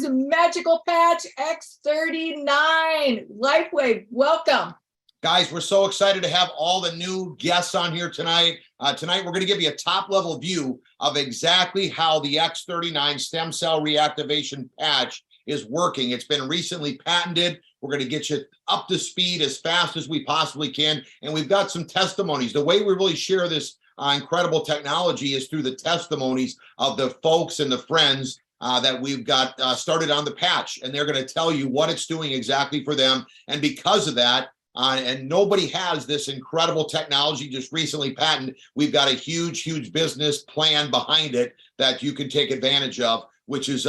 magical patch X39. LifeWave, welcome. Guys, we're so excited to have all the new guests on here tonight. Tonight, we're going to give you a top-level view of exactly how the X39 stem cell reactivation patch is working. It's been recently patented. We're going to get you up to speed as fast as we possibly can. And we've got some testimonies. The way we really share this incredible technology is through the testimonies of the folks and the friends that we've got started on the patch. And they're going to tell you what it's doing exactly for them. And because of that, and nobody has this incredible technology just recently patented. We've got a huge business plan behind it that you can take advantage of, which is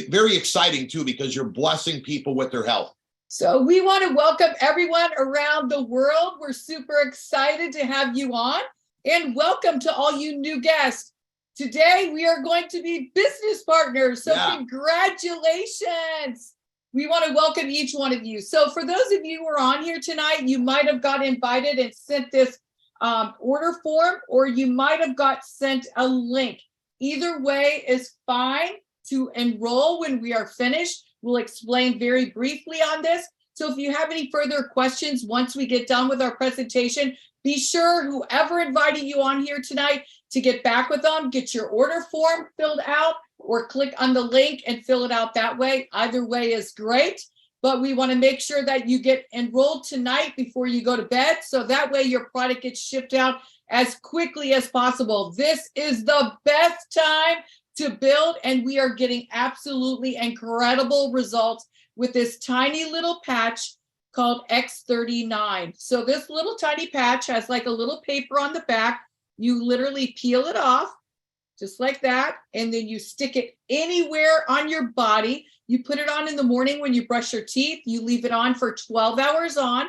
very exciting too, because you're blessing people with their health. So we want to welcome everyone around the world. We're super excited to have you on, and welcome to all you new guests. Today, we are going to be business partners. So Congratulations. We want to welcome each one of you. So for those of you who are on here tonight, you might have got invited and sent this order form, or you might have got sent a link. Either way is fine to enroll when we are finished. We'll explain very briefly on this. So if you have any further questions once we get done with our presentation, be sure whoever invited you on here tonight to get back with them, get your order form filled out, or click on the link and fill it out that way. Either way is great, but we want to make sure that you get enrolled tonight before you go to bed, so that way your product gets shipped out as quickly as possible. This is the best time to build, and we are getting absolutely incredible results with this tiny little patch called X39. So this little tiny patch has like a little paper on the back. You literally peel it off, just like that, and then you stick it anywhere on your body. You put it on in the morning when you brush your teeth. You leave it on for 12 hours on.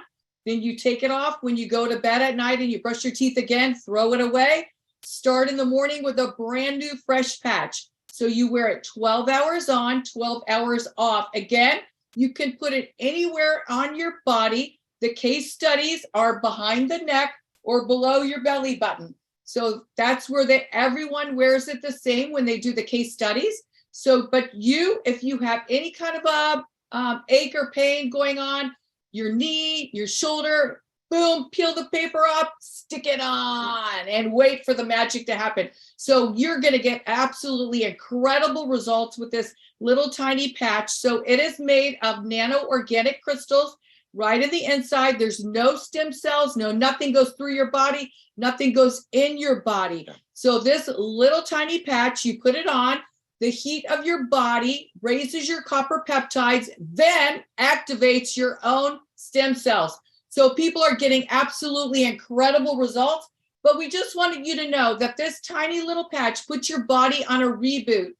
Then you take it off when you go to bed at night and you brush your teeth again, throw it away. Start in the morning with a brand new fresh patch. So you wear it 12 hours on, 12 hours off. Again, you can put it anywhere on your body. The case studies are behind the neck or below your belly button. So that's where everyone wears it the same when they do the case studies. So, but if you have any kind of a ache or pain going on, your knee, your shoulder, boom, peel the paper up, stick it on, and wait for the magic to happen. So you're going to get absolutely incredible results with this little tiny patch. So it is made of nano organic crystals. Right in the inside, there's no stem cells, nothing goes through your body, nothing goes in your body. So this little tiny patch, you put it on, the heat of your body raises your copper peptides, then activates your own stem cells. So people are getting absolutely incredible results, but we just wanted you to know that this tiny little patch puts your body on a reboot,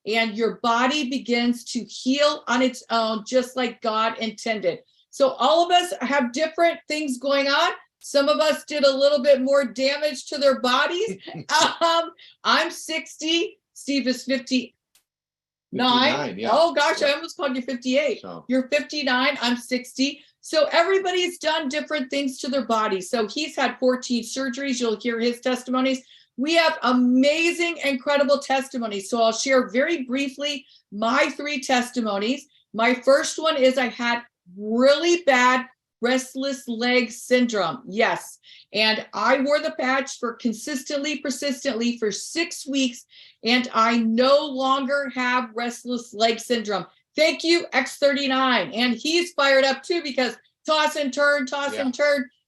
and your body begins to heal on its own, just like God intended. So all of us have different things going on. Some of us did a little bit more damage to their bodies. I'm 60. Steve is 59. 59, yeah. Oh gosh, I almost called you 58. So. You're 59. I'm 60. So everybody's done different things to their body. So he's had 14 surgeries. You'll hear his testimonies. We have amazing, incredible testimonies. So I'll share very briefly my 3 testimonies. My first one is I had really bad restless leg syndrome. Yes. And I wore the patch persistently for 6 weeks, and I no longer have restless leg syndrome. Thank you, X39. And he's fired up too, because toss and turn,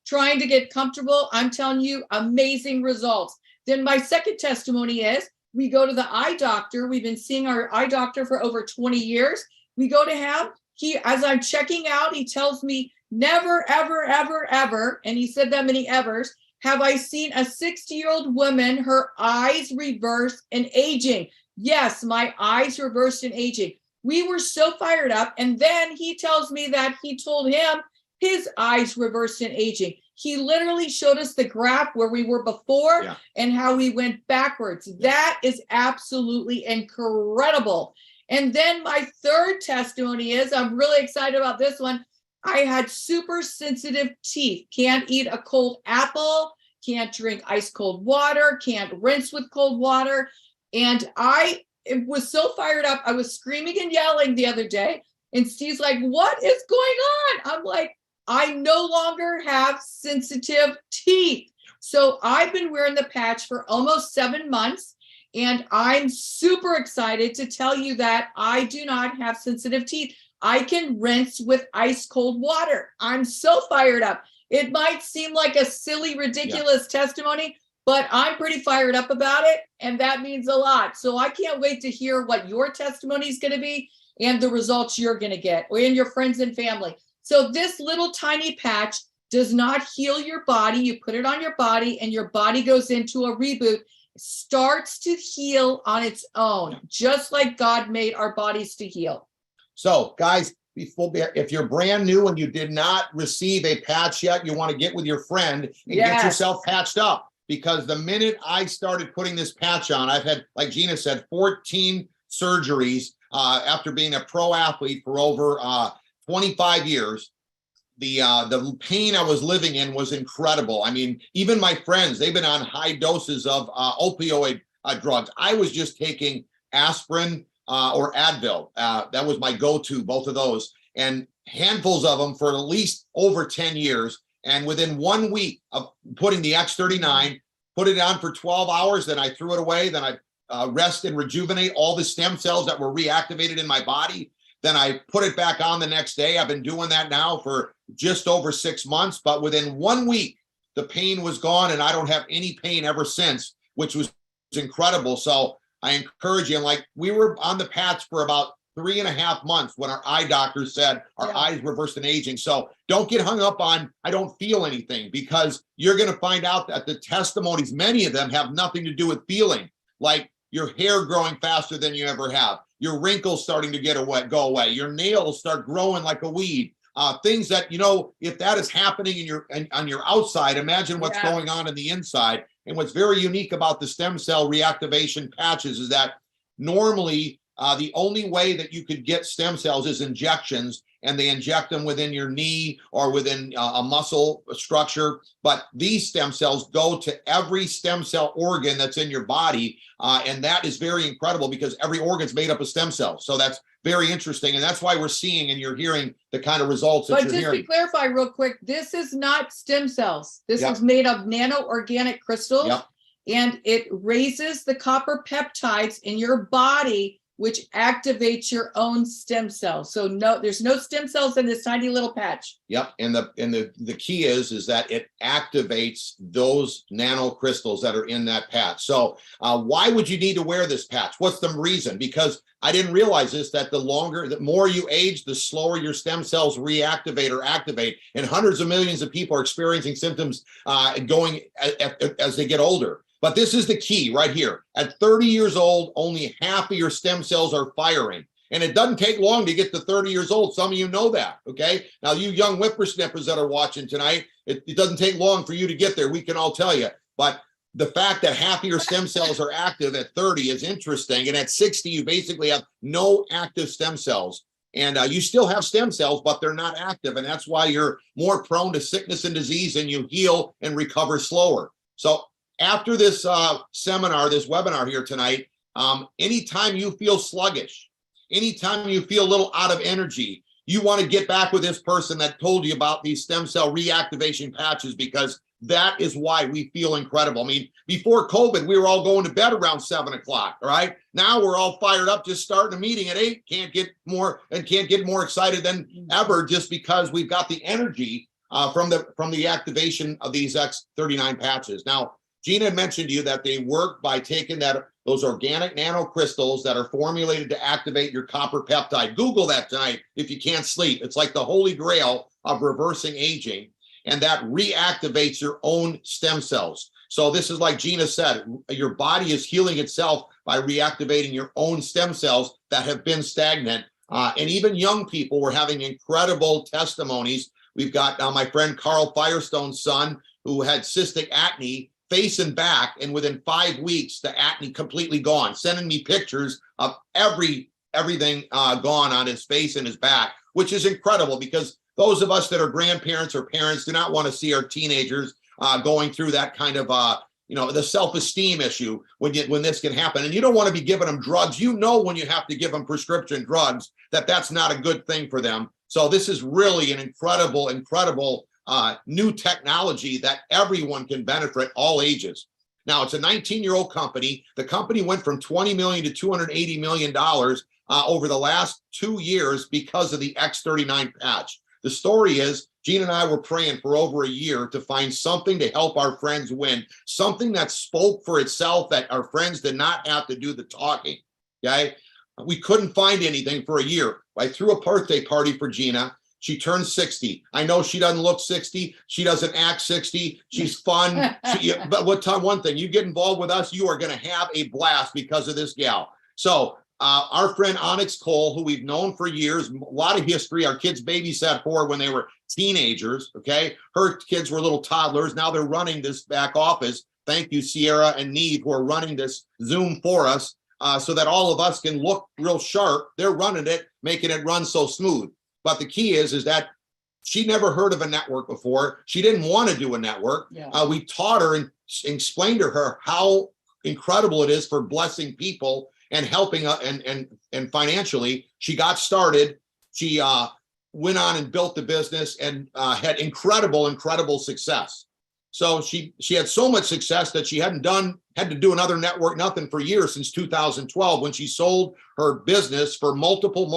trying to get comfortable. I'm telling you, amazing results. Then my second testimony is we go to the eye doctor. We've been seeing our eye doctor for over 20 years. We go to him. As I'm checking out, he tells me, never, ever, ever, ever, and he said that many evers, have I seen a 60-year-old woman, her eyes reverse in aging. Yes, my eyes reversed in aging. We were so fired up. And then he tells me that he told him his eyes reversed in aging. He literally showed us the graph where we were before and how we went backwards. That is absolutely incredible. And then my third testimony is, I'm really excited about this one. I had super sensitive teeth. Can't eat a cold apple, can't drink ice cold water, can't rinse with cold water. And I it was so fired up. I was screaming and yelling the other day, and Steve's like, what is going on? I'm like, I no longer have sensitive teeth. So I've been wearing the patch for almost 7 months, and I'm super excited to tell you that I do not have sensitive teeth. I can rinse with ice cold water. I'm so fired up. It might seem like a silly, ridiculous testimony, but I'm pretty fired up about it, and that means a lot. So I can't wait to hear what your testimony is going to be and the results you're going to get, and your friends and family. So this little tiny patch does not heal your body. You put it on your body, and your body goes into a reboot, starts to heal on its own, just like God made our bodies to heal. So, guys, if you're brand new and you did not receive a patch yet, you want to get with your friend and get yourself patched up. Because the minute I started putting this patch on, I've had, like Gina said, 14 surgeries after being a pro athlete for over 25 years. The pain I was living in was incredible. I mean, even my friends, they've been on high doses of opioid drugs. I was just taking aspirin or Advil. That was my go-to, both of those, and handfuls of them for at least over 10 years. And within 1 week of putting the X39, put it on for 12 hours, then I threw it away. Then I rest and rejuvenate all the stem cells that were reactivated in my body. Then I put it back on the next day. I've been doing that now for just over 6 months, but within 1 week, the pain was gone, and I don't have any pain ever since, which was incredible. So I encourage you, and like, we were on the patch for about 3.5 months when our eye doctor said our eyes reversed aging. So don't get hung up on, I don't feel anything, because you're going to find out that the testimonies, many of them have nothing to do with feeling, like your hair growing faster than you ever have, your wrinkles starting to go away, your nails start growing like a weed, things that, you know, if that is happening on your outside, imagine what's going on in the inside. And what's very unique about the stem cell reactivation patches is that normally the only way that you could get stem cells is injections, and they inject them within your knee or within a muscle structure. But these stem cells go to every stem cell organ that's in your body. And that is very incredible, because every organ's made up of stem cells. So that's very interesting. And that's why we're seeing and you're hearing the kind of results that you're hearing. But just to clarify real quick, this is not stem cells. This is made of nano-organic crystals, and it raises the copper peptides in your body, which activates your own stem cells. So no, there's no stem cells in this tiny little patch. Yep, and the key is that it activates those nanocrystals that are in that patch. So why would you need to wear this patch? What's the reason? Because I didn't realize this, that the more you age, the slower your stem cells reactivate or activate, and hundreds of millions of people are experiencing symptoms going as they get older. But this is the key right here. At 30 years old, only half of your stem cells are firing. And it doesn't take long to get to 30 years old. Some of you know that, okay? Now, you young whippersnippers that are watching tonight, it doesn't take long for you to get there. We can all tell you. But the fact that half of your stem cells are active at 30 is interesting. And at 60, you basically have no active stem cells. And you still have stem cells, but they're not active. And that's why you're more prone to sickness and disease, and you heal and recover slower. So after this seminar, this webinar here tonight, anytime you feel sluggish, anytime you feel a little out of energy, you want to get back with this person that told you about these stem cell reactivation patches, because that is why we feel incredible. I mean, before COVID, we were all going to bed around 7 o'clock, all right? Now we're all fired up, just starting a meeting at 8, can't get more excited than ever, just because we've got the energy from the activation of these X39 patches. Now, Gina had mentioned to you that they work by taking those organic nanocrystals that are formulated to activate your copper peptide. Google that tonight if you can't sleep. It's like the holy grail of reversing aging, and that reactivates your own stem cells. So this is, like Gina said, your body is healing itself by reactivating your own stem cells that have been stagnant. And even young people were having incredible testimonies. We've got my friend Carl Firestone's son, who had cystic acne, face and back, and within 5 weeks, the acne completely gone, sending me pictures of everything gone on his face and his back, which is incredible, because those of us that are grandparents or parents do not want to see our teenagers going through that kind of the self-esteem issue when this can happen. And you don't want to be giving them drugs. When you have to give them prescription drugs, that's not a good thing for them. So this is really an incredible new technology that everyone can benefit, all ages. Now, it's a 19-year-old company. The company went from $20 million to $280 million over the last 2 years because of the X39 patch. The story is, Gina and I were praying for over a year to find something to help our friends win, something that spoke for itself, that our friends did not have to do the talking, okay? We couldn't find anything for a year. I threw a birthday party for Gina. She turned 60. I know she doesn't look 60. She doesn't act 60. She's fun. But one thing, you get involved with us, you are going to have a blast because of this gal. So our friend Onyx Cole, who we've known for years, a lot of history. Our kids babysat for her when they were teenagers, okay? Her kids were little toddlers. Now they're running this back office. Thank you, Sierra and Neve, who are running this Zoom for us so that all of us can look real sharp. They're running it, making it run so smooth. But the key is that she never heard of a network before. She didn't want to do a network. Yeah. We taught her and explained to her how incredible it is for blessing people and helping and financially. She got started. She went on and built the business and had incredible success. So she had so much success that she had to do another network, nothing for years, since 2012, when she sold her business for multiple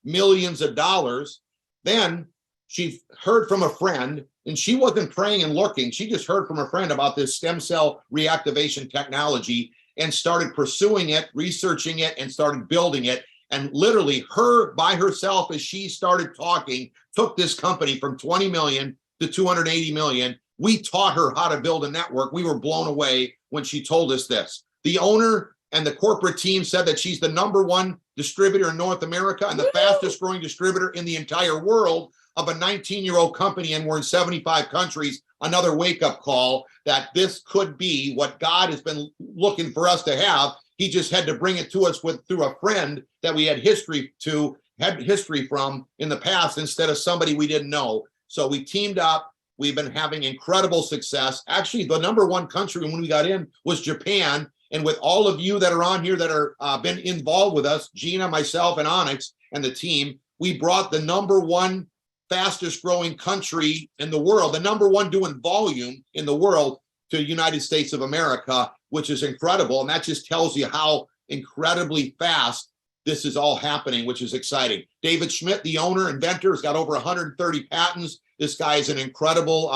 millions of dollars. Then she heard from a friend, and she wasn't praying and looking. She just heard from a friend about this stem cell reactivation technology and started pursuing it, researching it, and started building it. And literally, her by herself, as she started talking, took this company from 20 million to 280 million. We taught her how to build a network. We were blown away when she told us this. The owner and the corporate team said that she's the #1 distributor in North America and the fastest growing distributor in the entire world of a 19-year-old company, and we're in 75 countries. Another wake-up call that this could be what God has been looking for us to have. He just had to bring it to us through a friend that we had history from in the past, instead of somebody we didn't know. So we teamed up. We've been having incredible success. Actually, the #1 country when we got in was Japan. And with all of you that are on here that are been involved with us, Gina, myself, and Onyx, and the team, we brought the #1 fastest growing country in the world, the #1 doing volume in the world, to United States of America, which is incredible. And that just tells you how incredibly fast this is all happening, which is exciting. David Schmidt, the owner, inventor, has got over 130 patents. This guy is an incredible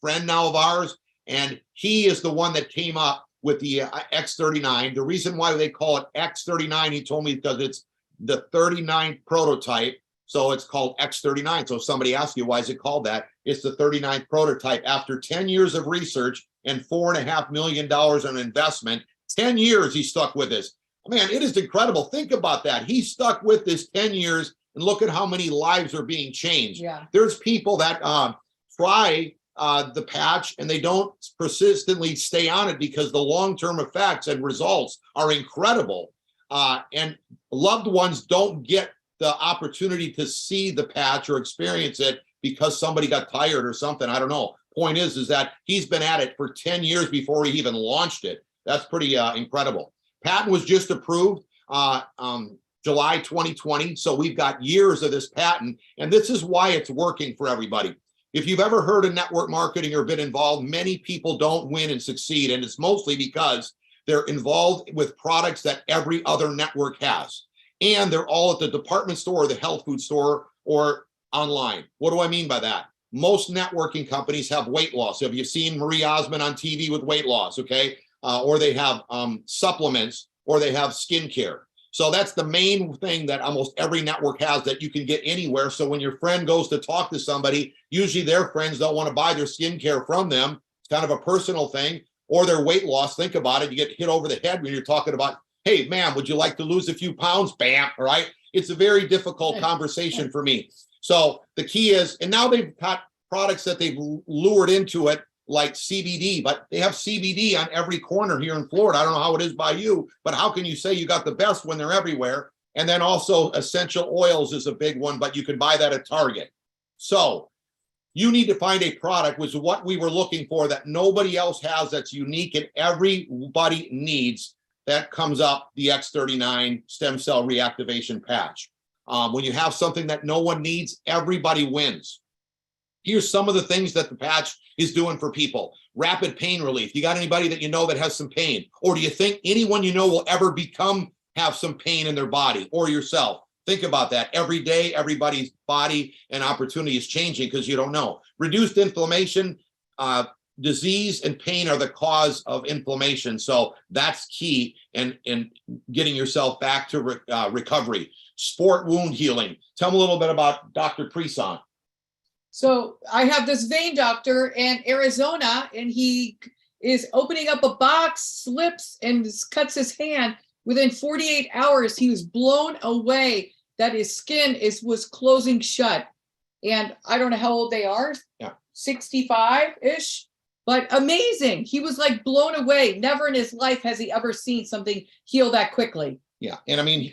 friend now of ours. And he is the one that came up with the X39. The reason why they call it X39, he told me, because it's the 39th prototype. So it's called X39. So if somebody asks you, why is it called that? It's the 39th prototype. After 10 years of research and $4.5 million in investment, 10 years he stuck with this. Man, it is incredible. Think about that. He stuck with this 10 years, and look at how many lives are being changed. Yeah. There's people that try the patch and they don't persistently stay on it because the long-term effects and results are incredible. And loved ones don't get the opportunity to see the patch or experience it because somebody got tired or something. I don't know. Point is that he's been at it for 10 years before he even launched it. That's pretty incredible. Patent was just approved July 2020. So we've got years of this patent, and this is why it's working for everybody. If you've ever heard of network marketing or been involved, many people don't win and succeed. And it's mostly because they're involved with products that every other network has. And they're all at the department store or the health food store or online. What do I mean by that? Most networking companies have weight loss. Have you seen Marie Osmond on TV with weight loss? Okay. Or they have supplements, or they have skincare. So that's the main thing that almost every network has that you can get anywhere. So when your friend goes to talk to somebody, usually their friends don't want to buy their skincare from them. It's kind of a personal thing. Or their weight loss. Think about it. You get hit over the head when you're talking about, hey, ma'am, would you like to lose a few pounds? Bam, right? It's a very difficult conversation for me. So the key is, and now they've got products that they've lured into it, like CBD, but they have CBD on every corner here in Florida. I don't know how it is by you, but how can you say you got the best when they're everywhere? And then also essential oils is a big one, but you can buy that at Target. So You need to find a product, which is what we were looking for, that nobody else has, that's unique and everybody needs. That comes up, the X39 stem cell reactivation patch. When you have something that no one needs, everybody wins. Here's some of the things that the patch is doing for people. Rapid pain relief. You got anybody that you know that has some pain? Or do you think anyone you know will ever have some pain in their body, or yourself? Think about that. Every day, everybody's body and opportunity is changing because you don't know. Reduced inflammation, disease and pain are the cause of inflammation. So that's key in getting yourself back to recovery. Sport wound healing. Tell me a little bit about Dr. Prison. So I have this vein doctor in Arizona, and he is opening up a box, slips, and cuts his hand. Within 48 hours, he was blown away that his skin was closing shut. And I don't know how old they are, 65-ish, but amazing. He was like blown away. Never in his life has he ever seen something heal that quickly. Yeah. And I mean,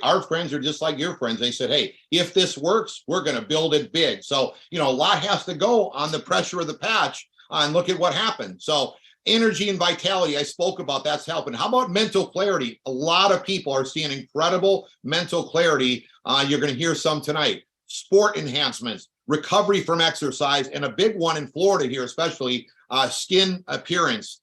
our friends are just like your friends. They said, hey, if this works, we're going to build it big. So, a lot has to go on the pressure of the patch, and look at what happened. So energy and vitality, I spoke about, that's helping. How about mental clarity? A lot of people are seeing incredible mental clarity. You're going to hear some tonight. Sport enhancements, recovery from exercise, and a big one in Florida here, especially skin appearance.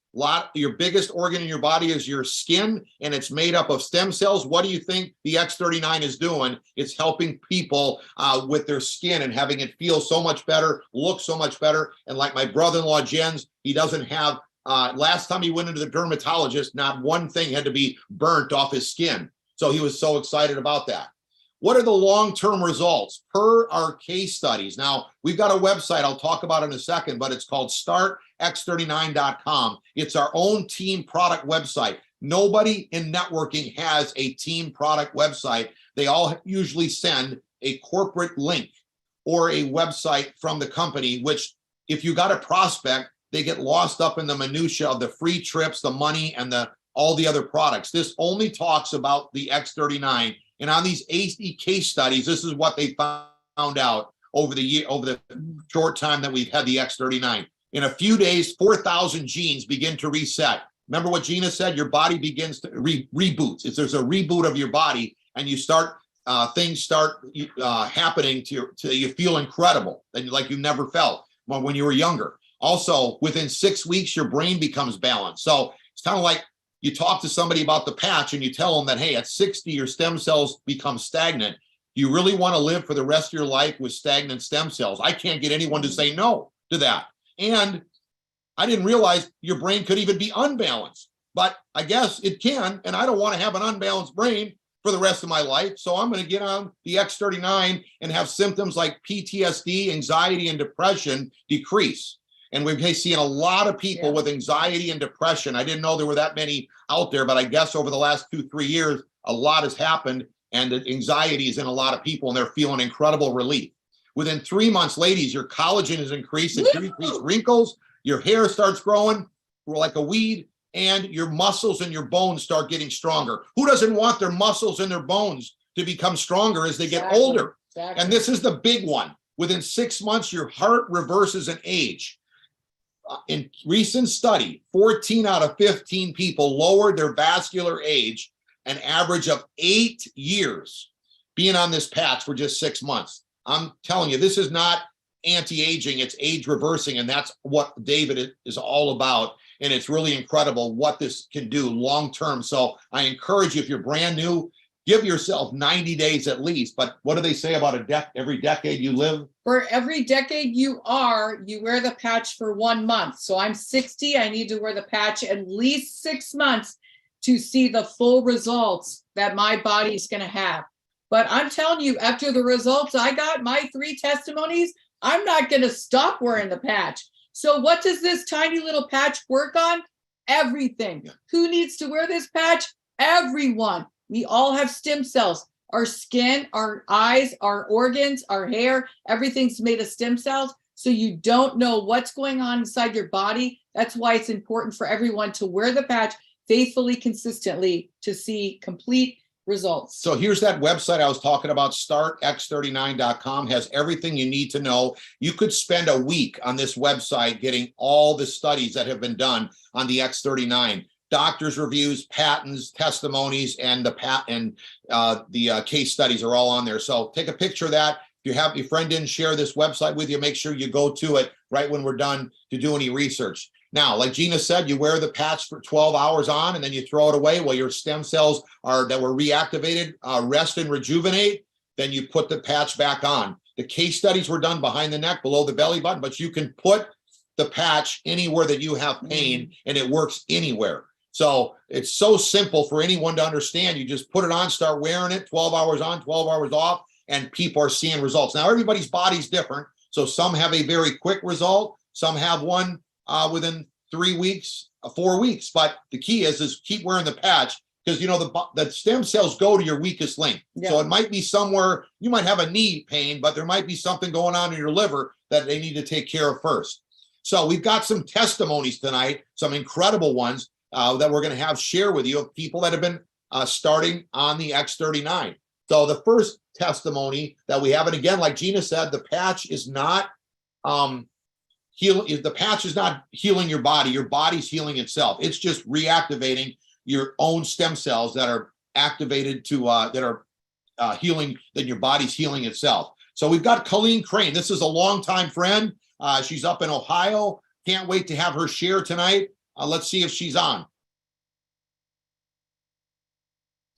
Your biggest organ in your body is your skin, and it's made up of stem cells. What do you think the X39 is doing? It's helping people with their skin and having it feel so much better, look so much better. And like my brother-in-law, Jens, he doesn't have, last time he went into the dermatologist, not one thing had to be burnt off his skin. So he was so excited about that. What are the long-term results per our case studies? Now, we've got a website I'll talk about in a second, but it's called startx39.com. It's our own team product website. Nobody in networking has a team product website. They all usually send a corporate link or a website from the company, which if you got a prospect, they get lost up in the minutia of the free trips, the money, and all the other products. This only talks about the X39. And on these 80 case studies, this is what they found out over the short time that we've had the X39. In a few days, 4,000 genes begin to reset. Remember what Gina said? Your body begins to reboots. There's a reboot of your body, and you start things start happening to you feel incredible, and like you never felt when you were younger. Also, within 6 weeks, your brain becomes balanced. So it's kind of like you talk to somebody about the patch and you tell them that, hey, at 60, your stem cells become stagnant. Do you really want to live for the rest of your life with stagnant stem cells? I can't get anyone to say no to that. And I didn't realize your brain could even be unbalanced, but I guess it can. And I don't want to have an unbalanced brain for the rest of my life. So I'm going to get on the X39 and have symptoms like PTSD, anxiety, and depression decrease. And we've seen a lot of people with anxiety and depression. I didn't know there were that many out there, but I guess over the last 2-3 years, a lot has happened, and the anxiety is in a lot of people, and they're feeling incredible relief. Within 3 months, ladies, your collagen is increased, and decreased wrinkles, your hair starts growing like a weed, and your muscles and your bones start getting stronger. Who doesn't want their muscles and their bones to become stronger as they get older? Exactly. And this is the big one. Within 6 months, your heart reverses an age. In recent study, 14 out of 15 people lowered their vascular age an average of 8 years being on this patch for just 6 months. I'm telling you, this is not anti-aging, it's age reversing, and that's what David is all about. And it's really incredible what this can do long-term. So I encourage you, if you're brand new, give yourself 90 days at least. But what do they say about every decade you live? For every decade you wear the patch for 1 month. So I'm 60, I need to wear the patch at least 6 months to see the full results that my body's going to have. But I'm telling you, after the results I got, my 3 testimonies, I'm not going to stop wearing the patch. So what does this tiny little patch work on? Everything. Yeah. Who needs to wear this patch? Everyone. We all have stem cells. Our skin, our eyes, our organs, our hair, everything's made of stem cells. So you don't know what's going on inside your body. That's why it's important for everyone to wear the patch faithfully, consistently, to see complete results. So here's that website I was talking about, startx39.com, has everything you need to know. You could spend a week on this website getting all the studies that have been done on the X39. Doctors' reviews, patents, testimonies, and the case studies are all on there. So take a picture of that. If your friend didn't share this website with you, make sure you go to it right when we're done to do any research. Now, like Gina said, you wear the patch for 12 hours on and then you throw it away while your stem cells that were reactivated rest and rejuvenate. Then you put the patch back on. The case studies were done behind the neck, below the belly button, but you can put the patch anywhere that you have pain and it works anywhere. So it's so simple for anyone to understand. You just put it on, start wearing it, 12 hours on, 12 hours off, and people are seeing results. Now, everybody's body's different. So some have a very quick result. Some have one within 3 weeks, 4 weeks. But the key is keep wearing the patch, because, you know, the stem cells go to your weakest link. Yeah. So it might be somewhere, you might have a knee pain, but there might be something going on in your liver that they need to take care of first. So we've got some testimonies tonight, some incredible ones that we're going to have share with you of people that have been starting on the X39. So the first testimony that we have, and again, like Gina said, the patch is not the patch is not healing your body. Your body's healing itself. It's just reactivating your own stem cells that are activated to that are healing. Then your body's healing itself. So we've got Colleen Crane. This is a longtime friend. She's up in Ohio. Can't wait to have her share tonight. Let's see if she's on.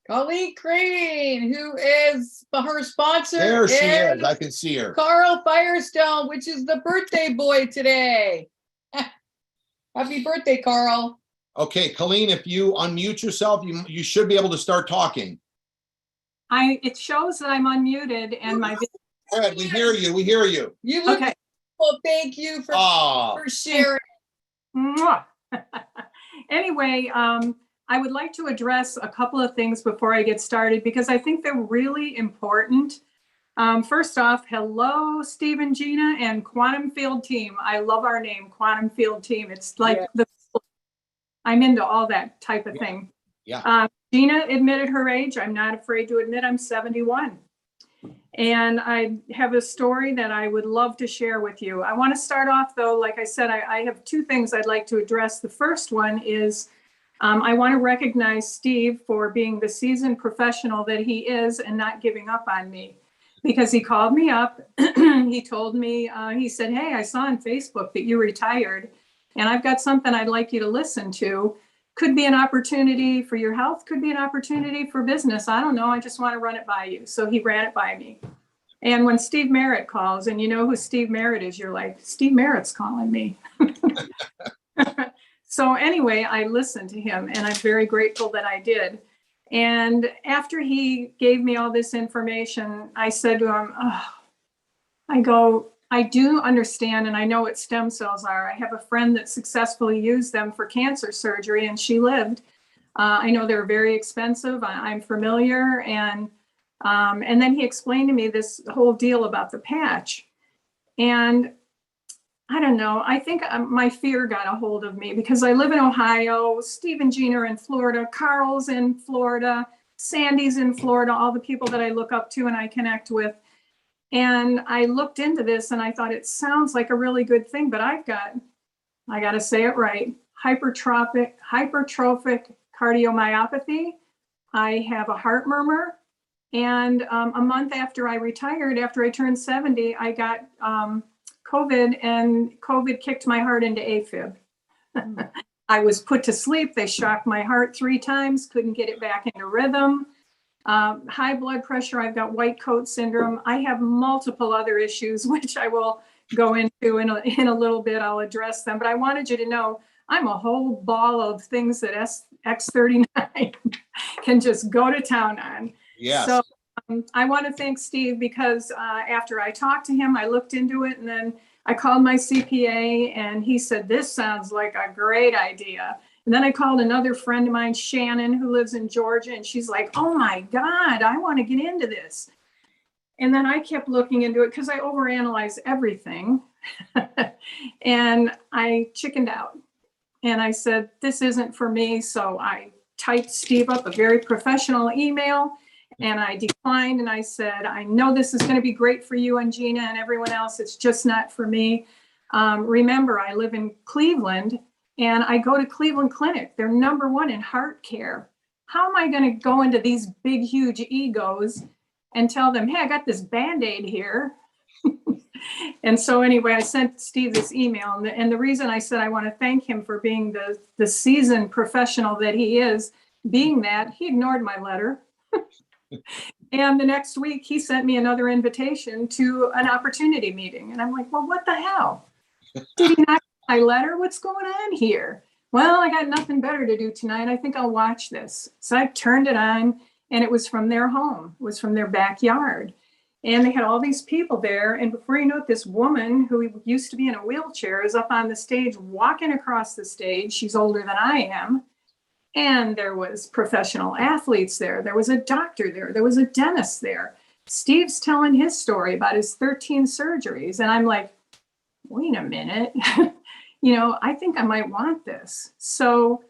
Colleen Crane, who is her sponsor. There she is. I can see her. Carl Firestone, which is the birthday boy today. Happy birthday, Carl. Okay, Colleen, if you unmute yourself, you should be able to start talking. It shows that I'm unmuted and my Ed, we hear you. We hear you. You look okay. Well, thank you for sharing. Anyway, I would like to address a couple of things before I get started, because I think they're really important. First off, hello, Steve and Gina and Quantum Field Team. I love our name, Quantum Field Team. It's like I'm into all that type of thing. Yeah. Gina admitted her age. I'm not afraid to admit I'm 71. And I have a story that I would love to share with you. I want to start off, though, like I said, I have two things I'd like to address. The first one is I want to recognize Steve for being the seasoned professional that he is and not giving up on me, because he called me up. He told me, he said, hey, I saw on Facebook that you retired and I've got something I'd like you to listen to. Could be an opportunity for your health, could be an opportunity for business. I don't know. I just want to run it by you. So he ran it by me. And when Steve Merritt calls, and you know who Steve Merritt is, you're like, Steve Merritt's calling me. So anyway, I listened to him and I'm very grateful that I did. And after he gave me all this information, I said to him, I do understand, and I know what stem cells are. I have a friend that successfully used them for cancer surgery and she lived. I know they're very expensive. I'm familiar. And then he explained to me this whole deal about the patch. And I don't know, I think my fear got a hold of me because I live in Ohio, Steve and Gina are in Florida, Carl's in Florida, Sandy's in Florida, all the people that I look up to and I connect with. And I looked into this and I thought it sounds like a really good thing, but I got to say it right, hypertrophic cardiomyopathy. I have a heart murmur. And a month after I retired, after I turned 70, I got COVID, and COVID kicked my heart into AFib. I was put to sleep. They shocked my heart 3 times, couldn't get it back into rhythm. High blood pressure. I've got white coat syndrome. I have multiple other issues, which I will go into in a little bit. I'll address them. But I wanted you to know I'm a whole ball of things that X39 can just go to town on. Yes. So I want to thank Steve because after I talked to him, I looked into it and then I called my CPA and he said, this sounds like a great idea. And then I called another friend of mine, Shannon, who lives in Georgia, and she's like, oh my God, I want to get into this. And then I kept looking into it because I overanalyze everything. And I chickened out. And I said, this isn't for me. So I typed Steve up a very professional email, and I declined, and I said, I know this is going to be great for you and Gina and everyone else. It's just not for me. Remember, I live in Cleveland, and I go to Cleveland Clinic. They're #1 in heart care. How am I going to go into these big, huge egos and tell them, hey, I got this Band-Aid here? And so anyway, I sent Steve this email. And the reason I said I want to thank him for being the seasoned professional that he is, being that he ignored my letter. And the next week, he sent me another invitation to an opportunity meeting. And I'm like, well, what the hell? Did he not get my letter? What's going on here? Well, I got nothing better to do tonight. I think I'll watch this. So I turned it on, and it was from their home. It was from their backyard. And they had all these people there. And before you know it, this woman who used to be in a wheelchair is up on the stage, walking across the stage. She's older than I am. And there was professional athletes there. There was a doctor there. There was a dentist there. Steve's telling his story about his 13 surgeries. And I'm like, wait a minute. I think I might want this. So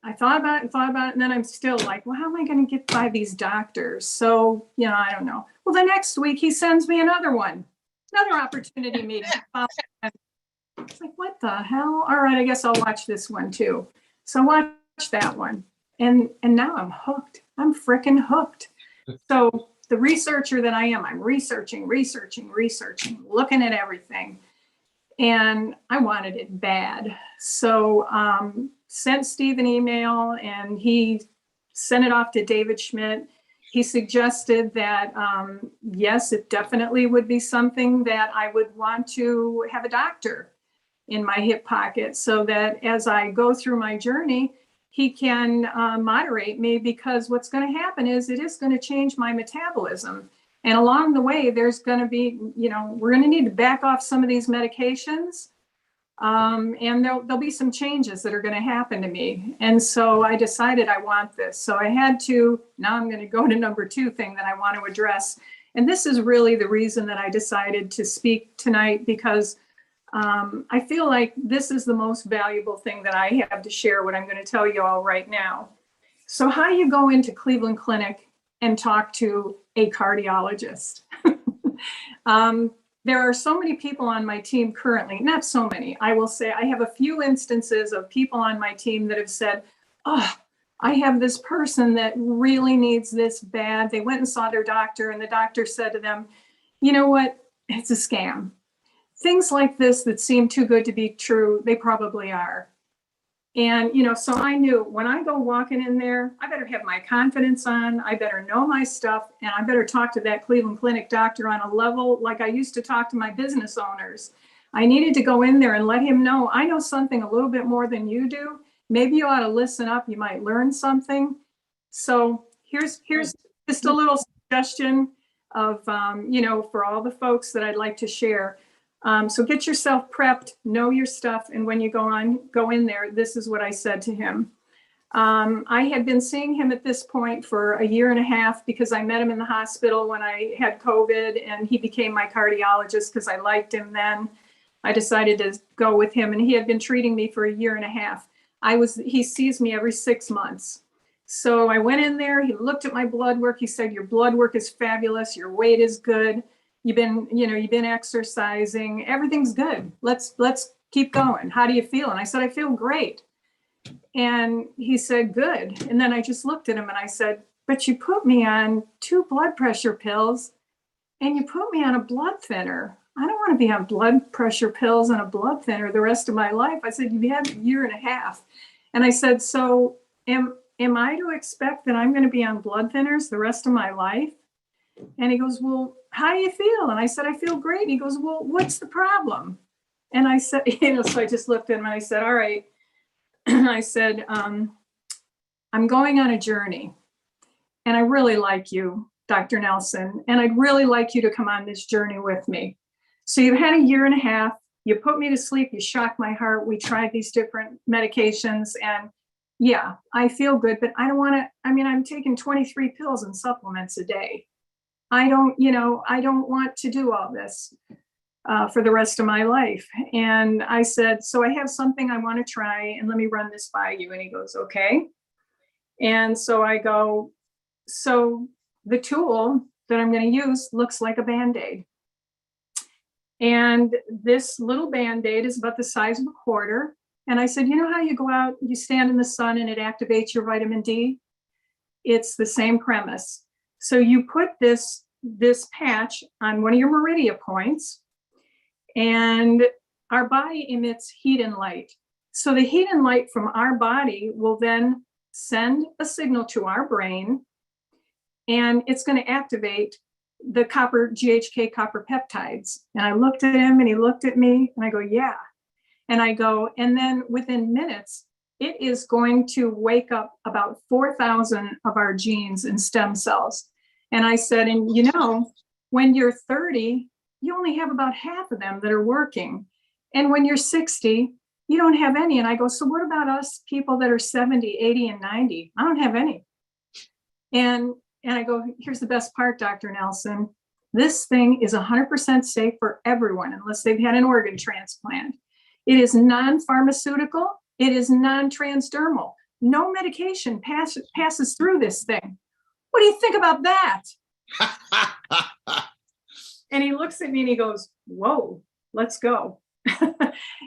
I thought about it, and then I'm still like, well, how am I going to get by these doctors? So, I don't know. Well, the next week he sends me another opportunity meeting. It's like, what the hell? All right, I guess I'll watch this one too. So watch that one. And now I'm hooked. I'm freaking hooked. So the researcher that I am, I'm researching, looking at everything. And I wanted it bad. So sent Steve an email, and he sent it off to David Schmidt. He suggested that, yes, it definitely would be something that I would want to have a doctor in my hip pocket, so that as I go through my journey, he can moderate me, because what's going to happen is it is going to change my metabolism. And along the way, there's going to be, we're going to need to back off some of these medications. And there'll be some changes that are going to happen to me. And so I decided I want this. So I had to, now I'm going to go to #2 thing that I want to address. And this is really the reason that I decided to speak tonight, because I feel like this is the most valuable thing that I have to share, what I'm going to tell you all right now. So how do you go into Cleveland Clinic and talk to a cardiologist? There are so many people on my team currently, not so many. I will say I have a few instances of people on my team that have said, oh, I have this person that really needs this bad. They went and saw their doctor, and the doctor said to them, you know what? It's a scam. Things like this that seem too good to be true, they probably are. And, so I knew when I go walking in there, I better have my confidence on, I better know my stuff, and I better talk to that Cleveland Clinic doctor on a level like I used to talk to my business owners. I needed to go in there and let him know, I know something a little bit more than you do. Maybe you ought to listen up. You might learn something. So here's just a little suggestion of, for all the folks that I'd like to share. So get yourself prepped, know your stuff. And when you go in there, this is what I said to him. I had been seeing him at this point for a year and a half, because I met him in the hospital when I had COVID, and he became my cardiologist because I liked him then. I decided to go with him, and he had been treating me for a year and a half. He sees me every 6 months. So I went in there, he looked at my blood work. He said, your blood work is fabulous. Your weight is good. You've been exercising. Everything's good. Let's keep going. How do you feel? And I said, I feel great. And he said, good. And then I just looked at him and I said, but you put me on 2 blood pressure pills, and you put me on a blood thinner. I don't want to be on blood pressure pills and a blood thinner the rest of my life. I said, you had a year and a half. And I said, so am I to expect that I'm going to be on blood thinners the rest of my life? And he goes, well, how do you feel? And I said, I feel great. And he goes, well, what's the problem? And I said, so I just looked at him and I said, all right. I said, I'm going on a journey, and I really like you, Dr. Nelson, and I'd really like you to come on this journey with me. So you've had a year and a half. You put me to sleep. You shocked my heart. We tried these different medications, and yeah, I feel good, but I don't want to, I'm taking 23 pills and supplements a day. I don't want to do all this for the rest of my life. And I said, so I have something I want to try, and let me run this by you. And he goes, okay. And so I go, so the tool that I'm going to use looks like a Band-Aid. And this little Band-Aid is about the size of a quarter. And I said, you know how you go out, you stand in the sun and it activates your vitamin D? It's the same premise. So you put this patch on one of your meridian points, and our body emits heat and light. So the heat and light from our body will then send a signal to our brain, and it's going to activate the GHK copper peptides. And I looked at him and he looked at me and I go, yeah. And I go, and then within minutes, it is going to wake up about 4,000 of our genes and stem cells. And I said, and you know, when you're 30, you only have about half of them that are working. And when you're 60, you don't have any. And I go, so what about us people that are 70, 80, and 90? I don't have any. And I go, here's the best part, Dr. Nelson. This thing is 100% safe for everyone unless they've had an organ transplant. It is non-pharmaceutical. It is non-transdermal. No medication passes through this thing. What do you think about that? And he looks at me and he goes, whoa, let's go.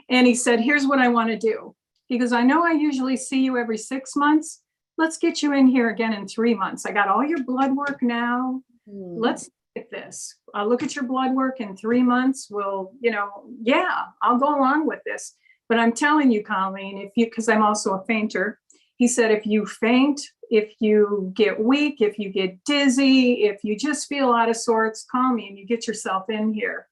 And he said, here's what I want to do. He goes, I know I usually see you every 6 months. Let's get you in here again in 3 months. I got all your blood work now. Let's look at this. I'll look at your blood work in 3 months. We'll, yeah, I'll go along with this. But I'm telling you, Colleen, because I'm also a fainter, he said, if you faint, if you get weak, if you get dizzy, if you just feel out of sorts, call me and you get yourself in here.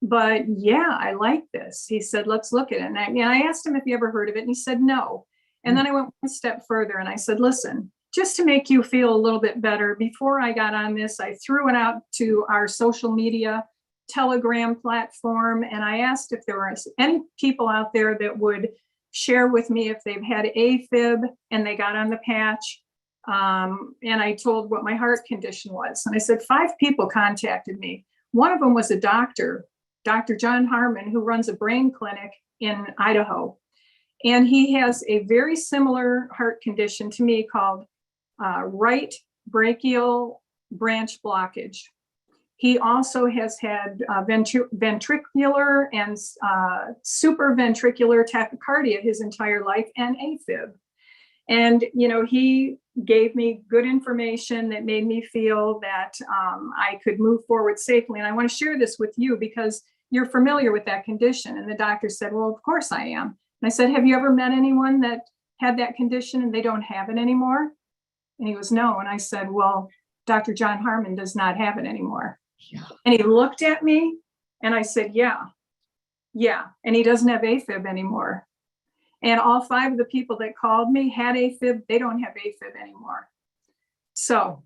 But yeah, I like this. He said, let's look at it. And I asked him if he ever heard of it, and he said no. And then I went one step further and I said, listen, just to make you feel a little bit better, before I got on this, I threw it out to our social media Telegram platform. And I asked if there were any people out there that would share with me if they've had AFib and they got on the patch. And I told what my heart condition was. And I said, 5 people contacted me. One of them was a doctor, Dr. John Harmon, who runs a brain clinic in Idaho. And he has a very similar heart condition to me called right brachial branch blockage. He also has had ventricular and supraventricular tachycardia his entire life and AFib. And, he gave me good information that made me feel that I could move forward safely. And I want to share this with you because you're familiar with that condition. And the doctor said, well, of course I am. And I said, have you ever met anyone that had that condition and they don't have it anymore? And he goes, no. And I said, well, Dr. John Harmon does not have it anymore. Yeah. And he looked at me and I said, yeah. And he doesn't have AFib anymore. And all 5 of the people that called me had AFib. They don't have AFib anymore. So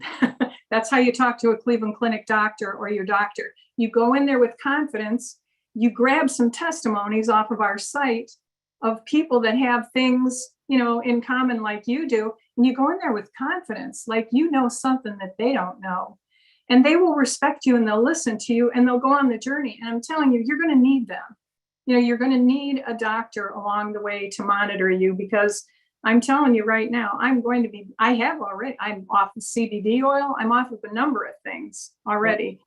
that's how you talk to a Cleveland Clinic doctor or your doctor. You go in there with confidence. You grab some testimonies off of our site of people that have things, in common like you do. And you go in there with confidence, like something that they don't know. And they will respect you and they'll listen to you and they'll go on the journey. And I'm telling you, you're going to need them. You're going to need a doctor along the way to monitor you, because I'm telling you right now, I'm off of CBD oil. I'm off of a number of things already.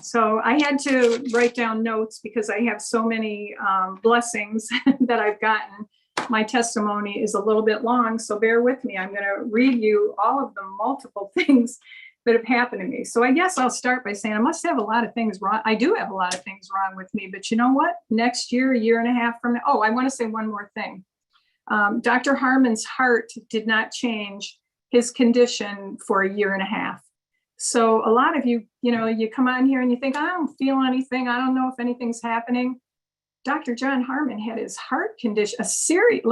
So I had to write down notes because I have so many blessings that I've gotten. My testimony is a little bit long, so bear with me. I'm going to read you all of the multiple things that have happened to me. So I guess I'll start by saying I must have a lot of things wrong. I do have a lot of things wrong with me, but you know what? Next year, a year and a half from now, I want to say one more thing. Dr. Harmon's heart did not change his condition for a year and a half. So a lot of you, you come on here and you think, I don't feel anything. I don't know if anything's happening. Dr. John Harmon had his heart condition, serious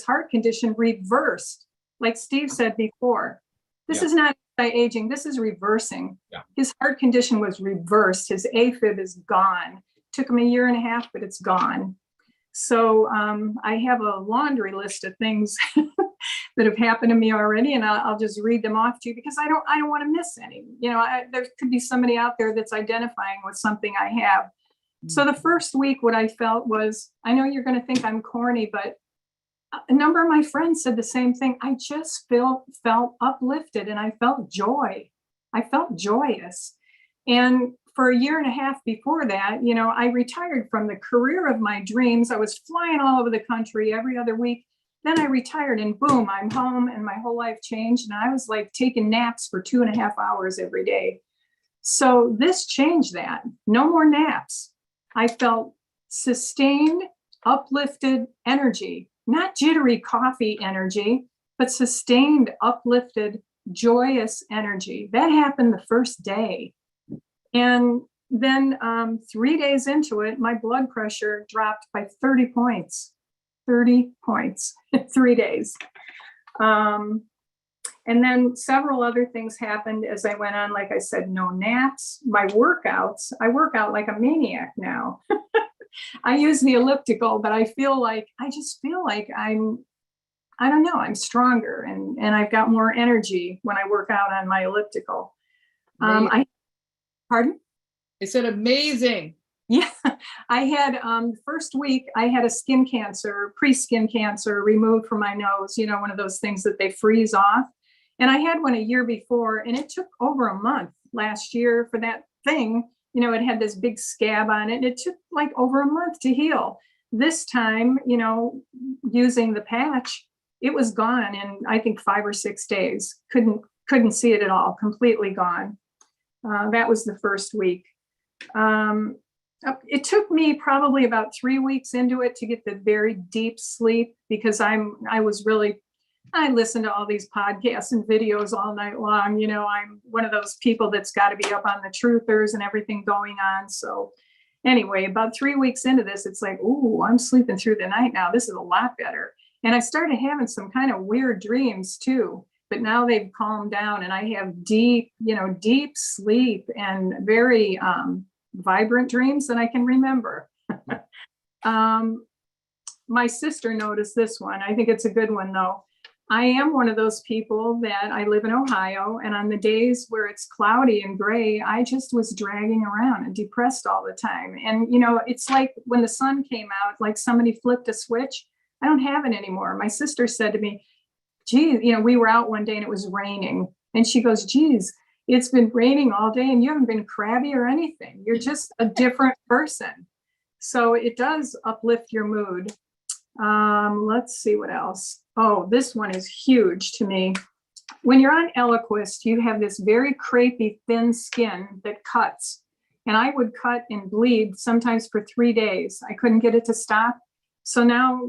heart condition reversed. Like Steve said before, this is not anti-aging, this is reversing. Yeah. His heart condition was reversed. His AFib is gone. Took him a year and a half, but it's gone. So I have a laundry list of things that have happened to me already, and I'll just read them off to you because I don't want to miss any. There could be somebody out there that's identifying with something I have. So the first week, what I felt was, I know you're going to think I'm corny, but a number of my friends said the same thing. I just felt uplifted and I felt joy. I felt joyous. And for a year and a half before that, I retired from the career of my dreams. I was flying all over the country every other week. Then I retired and boom, I'm home and my whole life changed. And I was like taking naps for 2.5 hours every day. So this changed that. No more naps. I felt sustained, uplifted energy, not jittery coffee energy, but sustained, uplifted, joyous energy. That happened the first day. And then 3 days into it, my blood pressure dropped by 30 points. 30 points in 3 days. And then several other things happened as I went on. Like I said, no naps. My workouts, I work out like a maniac now. I use the elliptical, but I just feel like I don't know, I'm stronger and I've got more energy when I work out on my elliptical. Pardon? I said amazing. Yeah, I had first week, I had a pre-skin cancer removed from my nose, one of those things that they freeze off. And I had one a year before, and it took over a month last year for that thing. It had this big scab on it, and it took like over a month to heal. This time, using the patch, it was gone in, I think, 5 or 6 days. Couldn't see it at all, completely gone. That was the first week. It took me probably about 3 weeks into it to get the very deep sleep because I listen to all these podcasts and videos all night long. I'm one of those people that's got to be up on the truthers and everything going on. So anyway, about 3 weeks into this, it's like, ooh, I'm sleeping through the night now. This is a lot better. And I started having some kind of weird dreams too, but now they've calmed down and I have deep sleep and very vibrant dreams that I can remember. My sister noticed this one. I think it's a good one though. I am one of those people that I live in Ohio, and on the days where it's cloudy and gray, I just was dragging around and depressed all the time. And, it's like when the sun came out, like somebody flipped a switch. I don't have it anymore. My sister said to me, geez, we were out one day and it was raining. And she goes, geez, it's been raining all day and you haven't been crabby or anything. You're just a different person. So it does uplift your mood. Let's see what else. Oh, this one is huge to me. When you're on Eliquis, you have this very crepey, thin skin that cuts. And I would cut and bleed sometimes for 3 days. I couldn't get it to stop. So now,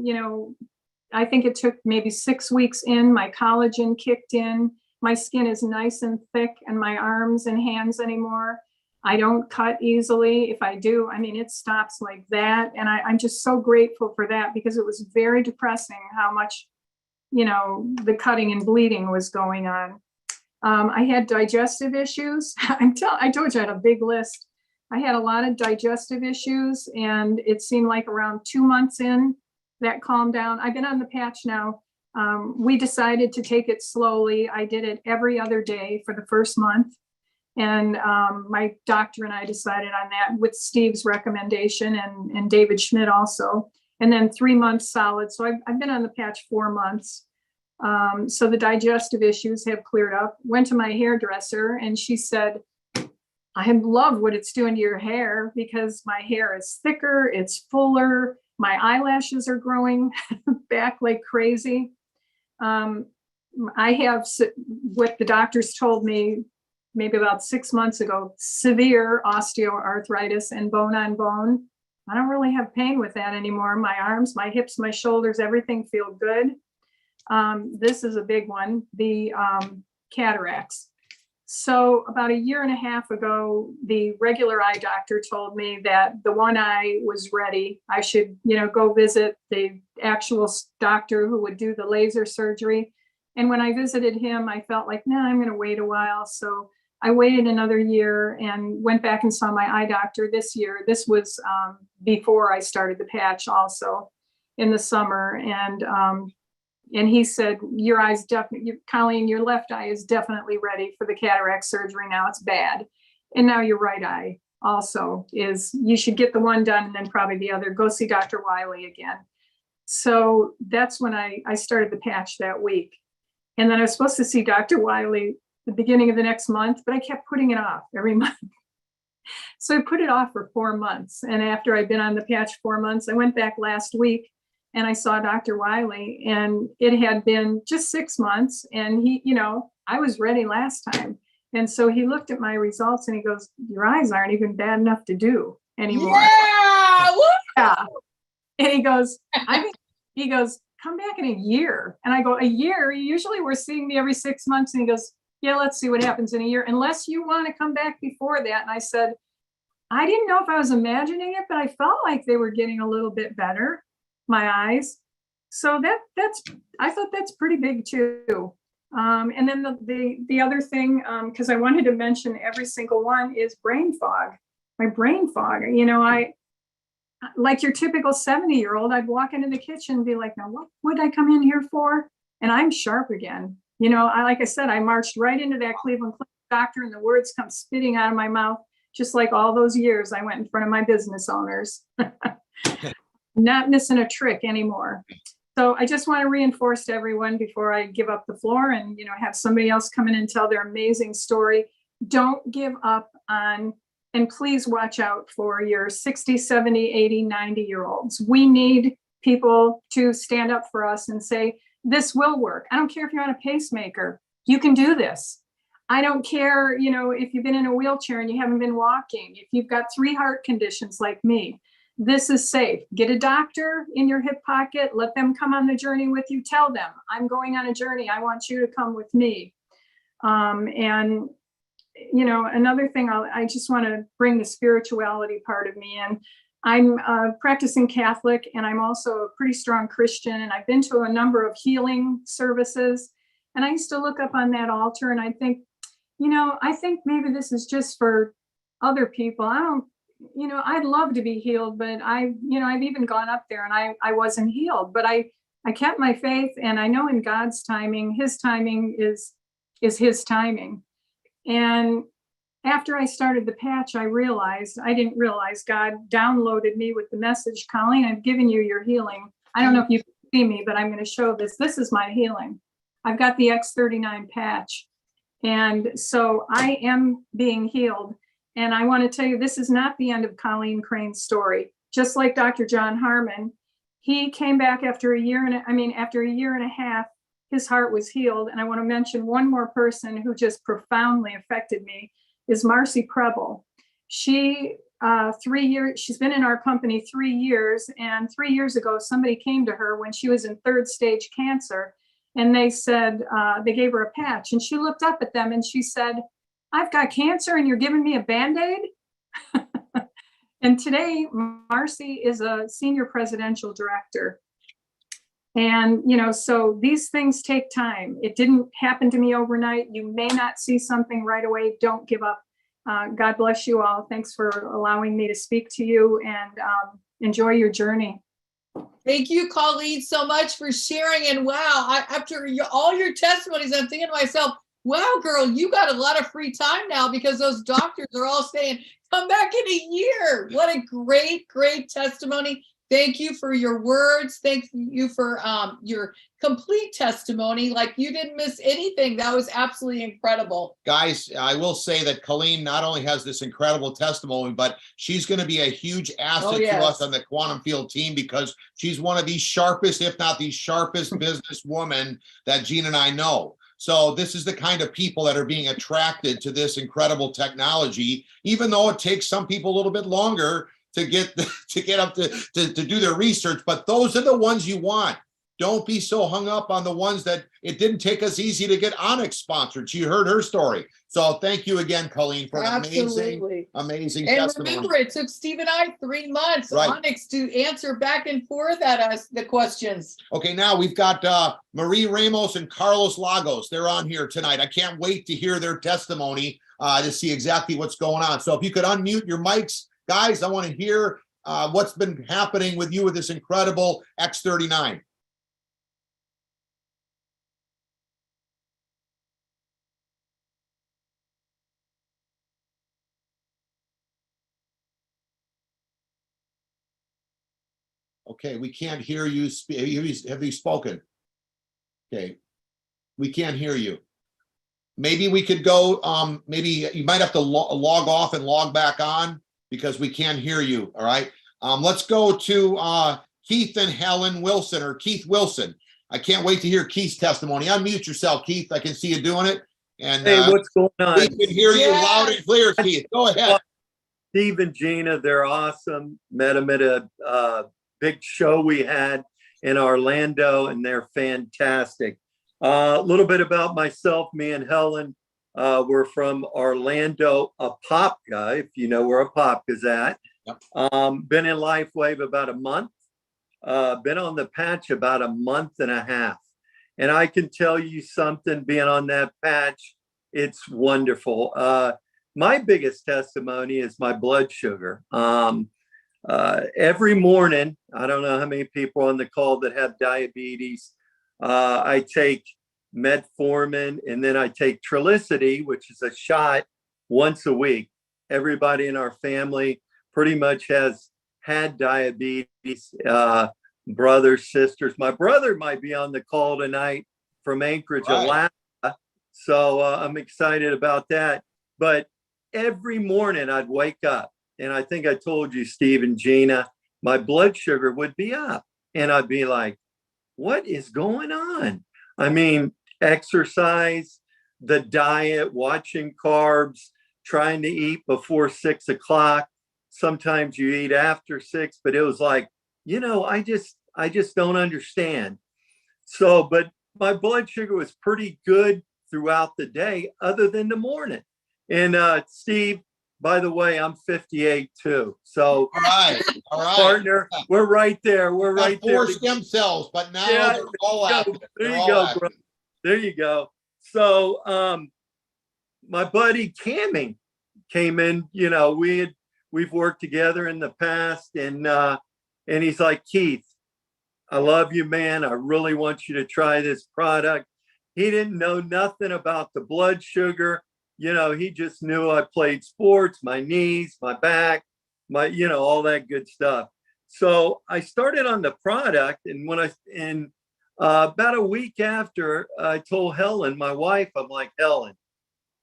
I think it took maybe 6 weeks in, my collagen kicked in. My skin is nice and thick and my arms and hands anymore. I don't cut easily. If I do, it stops like that. And I'm just so grateful for that because it was very depressing how much, the cutting and bleeding was going on. I had digestive issues. I told you I had a big list. I had a lot of digestive issues and it seemed like around 2 months in that calmed down. I've been on the patch now. We decided to take it slowly. I did it every other day for the first month. And my doctor and I decided on that with Steve's recommendation and David Schmidt also. And then 3 months solid. So I've been on the patch 4 months. So the digestive issues have cleared up. Went to my hairdresser and she said, I love what it's doing to your hair because my hair is thicker, it's fuller, my eyelashes are growing back like crazy. I have what the doctors told me maybe about 6 months ago, severe osteoarthritis and bone on bone. I don't really have pain with that anymore. My arms, my hips, my shoulders, everything feel good. This is a big one, the cataracts. So about a year and a half ago, the regular eye doctor told me that the one eye was ready. I should, go visit the actual doctor who would do the laser surgery. And when I visited him, I felt like, no, I'm going to wait a while. So I waited another year and went back and saw my eye doctor this year. This was before I started the patch also in the summer. And he said, your eye's definitely, Colleen, your left eye is definitely ready for the cataract surgery now. It's bad. And now your right eye also is, you should get the one done and then probably the other. Go see Dr. Wiley again. So that's when I started the patch that week. And then I was supposed to see Dr. Wiley the beginning of the next month, but I kept putting it off every month. So I put it off for 4 months. And after I'd been on the patch 4 months, I went back last week and I saw Dr. Wiley, and it had been just 6 months. And he, I was ready last time. And so he looked at my results and he goes, "Your eyes aren't even bad enough to do anymore." Yeah. Woo! Yeah. And he goes, "Come back in a year." And I go, "A year? Usually we're seeing me every 6 months." And he goes, "Yeah, let's see what happens in a year, unless you want to come back before that." And I said, I didn't know if I was imagining it, but I felt like they were getting a little bit better, my eyes. So I thought that's pretty big too. And then the other thing, because I wanted to mention every single one, is brain fog. My brain fog. I, like your typical 70-year-old, I'd walk into the kitchen and be like, "Now, what would I come in here for?" And I'm sharp again. Like I said, I marched right into that Cleveland Clinic doctor, and the words come spitting out of my mouth, just like all those years I went in front of my business owners. Not missing a trick anymore. So I just want to reinforce to everyone before I give up the floor and have somebody else come in and tell their amazing story. Don't give up on, and please watch out for your 60, 70, 80, 90-year-olds. We need people to stand up for us and say, "This will work." I don't care if you're on a pacemaker, you can do this. I don't care, if you've been in a wheelchair and you haven't been walking, if you've got 3 heart conditions like me, this is safe. Get a doctor in your hip pocket, let them come on the journey with you. Tell them, "I'm going on a journey. I want you to come with me." And another thing, I just want to bring the spirituality part of me in. I'm a practicing Catholic, and I'm also a pretty strong Christian, and I've been to a number of healing services. And I used to look up on that altar and I think, I think maybe this is just for other people. I'd love to be healed, but I've even gone up there and I wasn't healed, but I kept my faith, and I know in God's timing, his timing is his timing. And after I started the patch, I didn't realize God downloaded me with the message, "Colleen, I've given you your healing." I don't know if you can see me, but I'm going to show this. This is my healing. I've got the X39 patch. And so I am being healed. And I want to tell you, this is not the end of Colleen Crane's story. Just like Dr. John Harmon, he came back after a year and a half, his heart was healed. And I want to mention one more person who just profoundly affected me is Marcy Preble. She, 3 years, she's been in our company 3 years. And 3 years ago, somebody came to her when she was in 3rd stage cancer. And they said, they gave her a patch, and she looked up at them and she said, "I've got cancer and you're giving me a Band-Aid?" And today, Marcy is a senior presidential director. And, so these things take time. It didn't happen to me overnight. You may not see something right away. Don't give up. God bless you all. Thanks for allowing me to speak to you, and enjoy your journey. Thank you, Colleen, so much for sharing. And wow, after all your testimonies, I'm thinking to myself, wow, girl, you got a lot of free time now, because those doctors are all saying, "Come back in a year." What a great, great testimony. Thank you for your words. Thank you for your complete testimony. Like, you didn't miss anything. That was absolutely incredible. Guys, I will say that Colleen not only has this incredible testimony, but she's going to be a huge asset to us on the Quantum Field team, because she's one of the sharpest, if not the sharpest businesswoman that Gene and I know. So this is the kind of people that are being attracted to this incredible technology, even though it takes some people a little bit longer to get up to do their research. But those are the ones you want. Don't be so hung up on the ones that it didn't take us easy to get Onyx sponsored. She heard her story. So thank you again, Colleen, for an amazing And testimony. remember, it took Steve and I 3 months, Right, Onyx, to answer back and forth at us the questions. Okay, now we've got Marie Ramos and Carlos Lagos. They're on here tonight. I can't wait to hear their testimony to see exactly what's going on. So if you could unmute your mics, guys, I want to hear what's been happening with you with this incredible X39. Okay, we can't hear you. Have you spoken? Okay, we can't hear you. Maybe we could go, maybe you might have to log off and log back on because we can't hear you, all right? Let's go to Keith and Helen Wilson, or Keith Wilson. I can't wait to hear Keith's testimony. Unmute yourself, Keith. I can see you doing it. And hey, what's going on? we can hear you loud and clear, Keith. Go ahead. Steve and Gina, they're awesome. Met them at a big show we had in Orlando, and they're fantastic. A little bit about myself, me and Helen. We're from Orlando, Apopka, if you know where Apopka's at. Yep. Been in LifeWave about a month. Been on the patch about a month and a half. And I can tell you something, being on that patch, it's wonderful. My biggest testimony is my blood sugar. Every morning, I don't know how many people on the call that have diabetes. I take metformin, and then I take Trulicity, which is a shot once a week. Everybody in our family pretty much has had diabetes, brothers, sisters. My brother might be on the call tonight from Anchorage, Alaska. So I'm excited about that. But every morning I'd wake up, and I think I told you, Steve and Gina, my blood sugar would be up, and I'd be like, what is going on? I mean, exercise, the diet, watching carbs, trying to eat before 6 o'clock. Sometimes you eat after 6, but it was like, I just don't understand. So, but my blood sugar was pretty good throughout the day, other than the morning. And Steve, by the way, I'm 58 too. So, all right, partner, we're right there. We're right there. 4 stem cells, but now they're all active. There you go, bro. There you go. So, my buddy Camming came in. We've worked together in the past, and he's like, Keith, I love you, man. I really want you to try this product. He didn't know nothing about the blood sugar. He just knew I played sports, my knees, my back, all that good stuff. So I started on the product, and about a week after, I told Helen, my wife, I'm like, Helen,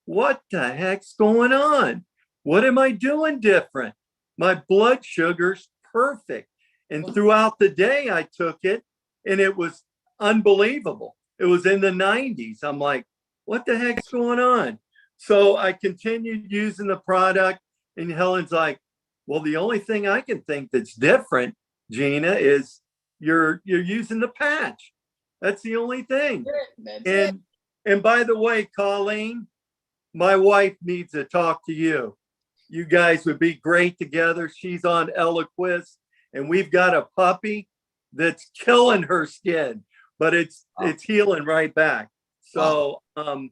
what the heck's going on? What am I doing different? My blood sugar's perfect. And throughout the day, I took it, and it was unbelievable. It was in the 90s. I'm like, what the heck's going on? So I continued using the product, and Helen's like, well, the only thing I can think that's different, Gina, is you're using the patch. That's the only thing. And by the way, Colleen, my wife needs to talk to you. You guys would be great together. She's on Eliquis, and we've got a puppy that's killing her skin, but it's healing right back. So, so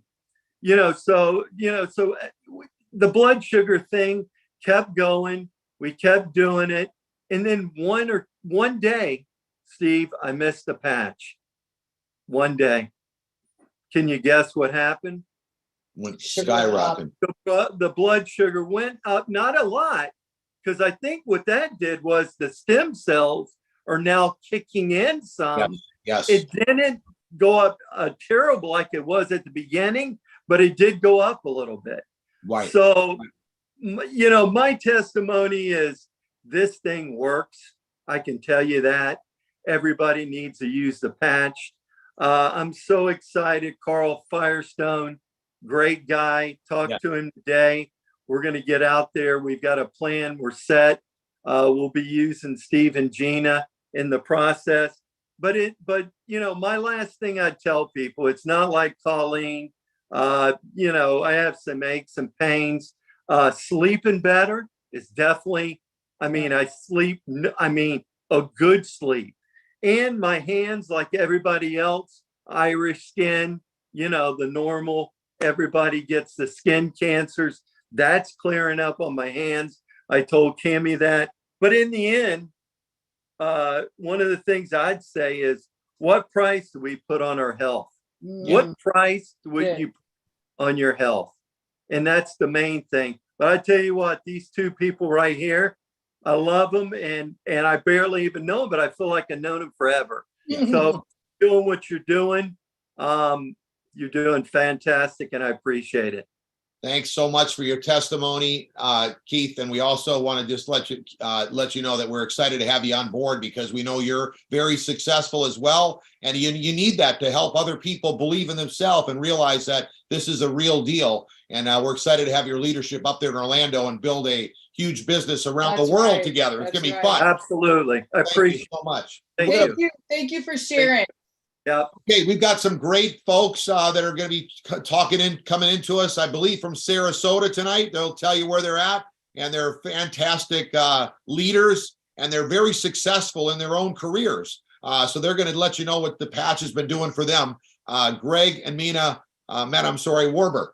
the blood sugar thing kept going. We kept doing it. And then one day, Steve, I missed the patch. One day. Can you guess what happened? Went skyrocketing. The blood sugar went up, not a lot, because I think what that did was the stem cells are now kicking in some. Yes. It didn't go up terrible like it was at the beginning, but it did go up a little bit. Right. So, my testimony is this thing works. I can tell you that. Everybody needs to use the patch. I'm so excited. Carl Firestone, great guy. Talked to him today. We're going to get out there. We've got a plan. We're set. We'll be using Steve and Gina in the process. But my last thing I'd tell people, it's not like Colleen. I have some aches and pains. Sleeping better is definitely, I sleep, a good sleep. And my hands, like everybody else, Irish skin, the normal, everybody gets the skin cancers. That's clearing up on my hands. I told Cammie that. But in the end, one of the things I'd say is, what price do we put on our health? What price would you put on your health? And that's the main thing. But I tell you what, these two people right here, I love him, and I barely even know him, but I feel like I've known him forever. So doing what you're doing fantastic, and I appreciate it. Thanks so much for your testimony, Keith. And we also want to just let you know that we're excited to have you on board because we know you're very successful as well. And you need that to help other people believe in themselves and realize that this is a real deal. And we're excited to have your leadership up there in Orlando and build a huge business around the world together. It's going to be fun. Absolutely. I appreciate you so much. Thank you. Thank you for sharing. Yeah. Okay, we've got some great folks that are going to be coming into us, I believe, from Sarasota tonight. They'll tell you where they're at, and they're fantastic leaders, and they're very successful in their own careers. So they're going to let you know what the patch has been doing for them. Greg and Warburg.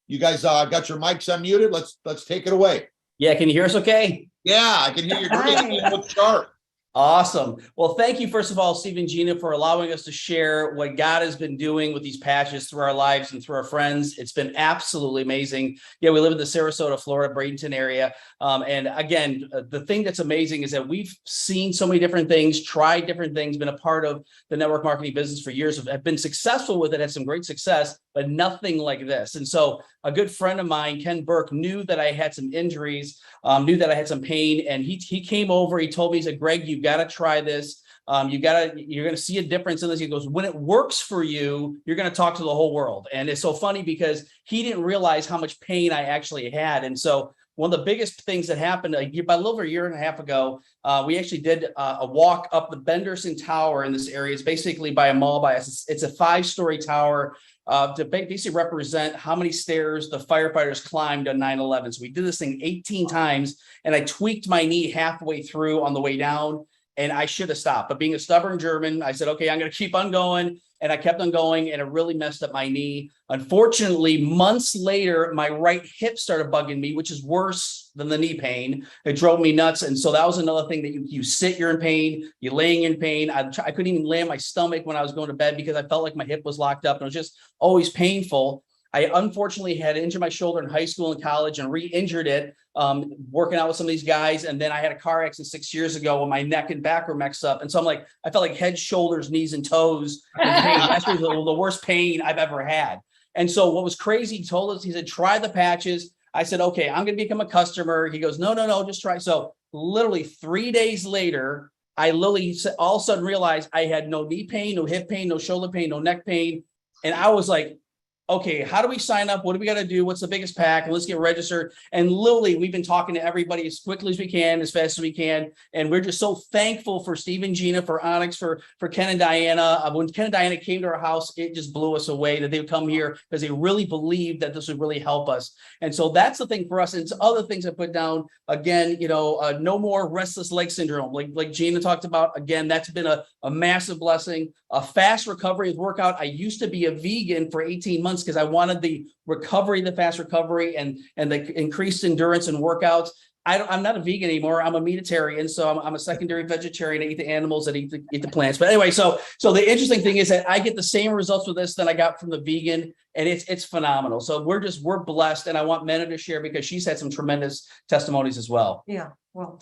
You guys got your mics unmuted. Let's take it away. Yeah, can you hear us okay? Yeah, I can hear you great. Look sharp. Awesome. Well, thank you, first of all, Steve and Gina, for allowing us to share what God has been doing with these patches through our lives and through our friends. It's been absolutely amazing. Yeah, we live in the Sarasota, Florida, Bradenton area. And again, the thing that's amazing is that we've seen so many different things, tried different things, been a part of the network marketing business for years, have been successful with it, had some great success, but nothing like this. And so a good friend of mine, Ken Burke, knew that I had some injuries, knew that I had some pain, and he came over, he told me, he said, Greg, you've got to try this. You're going to see a difference in this. He goes, when it works for you, you're going to talk to the whole world. And it's so funny because he didn't realize how much pain I actually had. And so one of the biggest things that happened about a little over a year and a half ago, we actually did a walk up the Benderson Tower in this area. It's basically by a mall by us. It's a 5-story tower to basically represent how many stairs the firefighters climbed on 9/11. So we did this thing 18 times, and I tweaked my knee halfway through on the way down, and I should have stopped. But being a stubborn German, I said, okay, I'm going to keep on going. And I kept on going, and it really messed up my knee. Unfortunately, months later, my right hip started bugging me, which is worse than the knee pain. It drove me nuts. And so that was another thing that you sit, you're in pain, you're laying in pain. I couldn't even lay on my stomach when I was going to bed because I felt like my hip was locked up, and it was just always painful. I unfortunately had injured my shoulder in high school and college and re-injured it working out with some of these guys. And then I had a car accident 6 years ago when my neck and back were mixed up. And so I felt like head, shoulders, knees, and toes in pain. That's the worst pain I've ever had. And so what was crazy, he told us, he said, try the patches. I said, okay, I'm going to become a customer. He goes, no, just try. So literally 3 days later, I literally all of a sudden realized I had no knee pain, no hip pain, no shoulder pain, no neck pain. And I was like, okay, how do we sign up? What do we got to do? What's the biggest pack? And let's get registered. And literally, we've been talking to everybody as quickly as we can, as fast as we can. And we're just so thankful for Steve and Gina, for Onyx, for Ken and Diana. When Ken and Diana came to our house, it just blew us away that they would come here because they really believed that this would really help us. And so that's the thing for us. And it's other things I put down. Again, no more restless leg syndrome. Like Gina talked about. Again, that's been a massive blessing. A fast recovery with workout. I used to be a vegan for 18 months because I wanted the recovery, the fast recovery, and the increased endurance and workouts. I'm not a vegan anymore. I'm a meatitarian, so I'm a secondary vegetarian. I eat the animals that eat the plants. But anyway, so the interesting thing is that I get the same results with this that I got from the vegan, and it's phenomenal. So we're blessed, and I want Mena to share because she's had some tremendous testimonies as well. Yeah, well.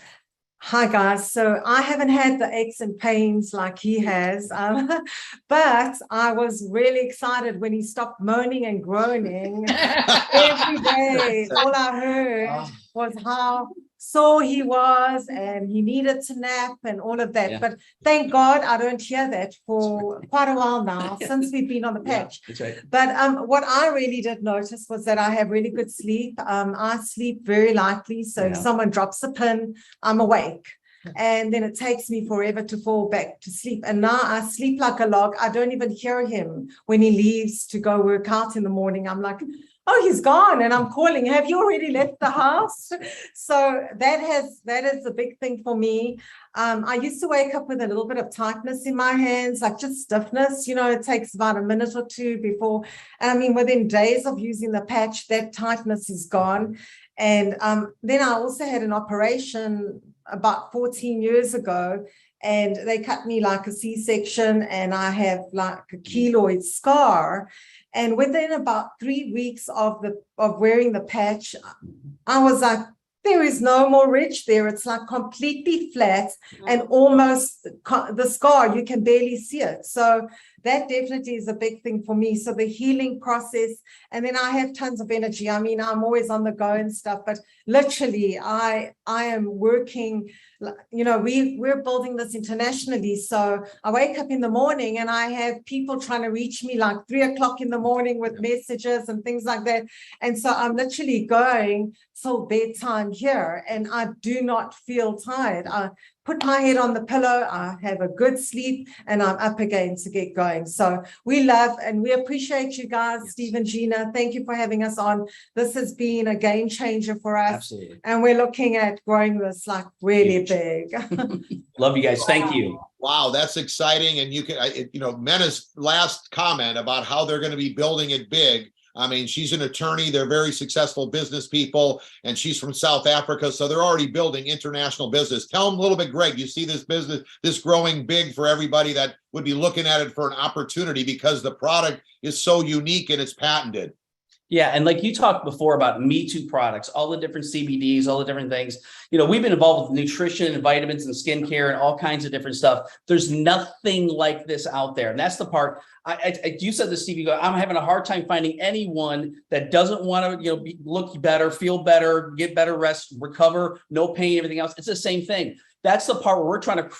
Hi guys, so I haven't had the aches and pains like he has, but I was really excited when he stopped moaning and groaning every day. All I heard was how sore he was and he needed to nap and all of that. Yeah. But thank God I don't hear that for quite a while now since we've been on the patch. That's right. But what I really did notice was that I have really good sleep. I sleep very lightly. So if someone drops a pin, I'm awake. And then it takes me forever to fall back to sleep. And now I sleep like a log. I don't even hear him when he leaves to go work out in the morning. I'm like, oh, he's gone. And I'm calling, have you already left the house? So that is a big thing for me. I used to wake up with a little bit of tightness in my hands, like just stiffness. It takes about a minute or two before. And I mean, within days of using the patch, that tightness is gone. And then I also had an operation about 14 years ago, and they cut me like a C-section, and I have like a keloid scar. And within about 3 weeks of wearing the patch, I was like there is no more ridge there. It's like completely flat and almost the scar, you can barely see it. So that definitely is a big thing for me. So the healing process, and then I have tons of energy. I mean, I'm always on the go and stuff, but literally I am working, you know, we're building this internationally. So I wake up in the morning and I have people trying to reach me like 3 o'clock in the morning with messages and things like that. And so I'm literally going till bedtime here and I do not feel tired. I put my head on the pillow, I have a good sleep, and I'm up again to get going. So we love and we appreciate you guys, Steve and Gina. Thank you for having us on. This has been a game changer for us. Absolutely. And we're looking at growing this like really big. Love you guys. Thank you. Wow, that's exciting. And you can, you know, Mena's last comment about how they're going to be building it big. I mean, she's an attorney. They're very successful business people, and she's from South Africa. So they're already building international business. Tell them a little bit, Greg, you see this business, this growing big for everybody that would be looking at it for an opportunity because the product is so unique and it's patented. Yeah. And like you talked before about Me Too products, all the different CBDs, all the different things, you know, we've been involved with nutrition and vitamins and skincare and all kinds of different stuff. There's nothing like this out there. And that's the part you said this, Steve, you go, I'm having a hard time finding anyone that doesn't want to, you know, look better, feel better, get better rest, recover, no pain, everything else. It's the same thing. That's the part where we're trying to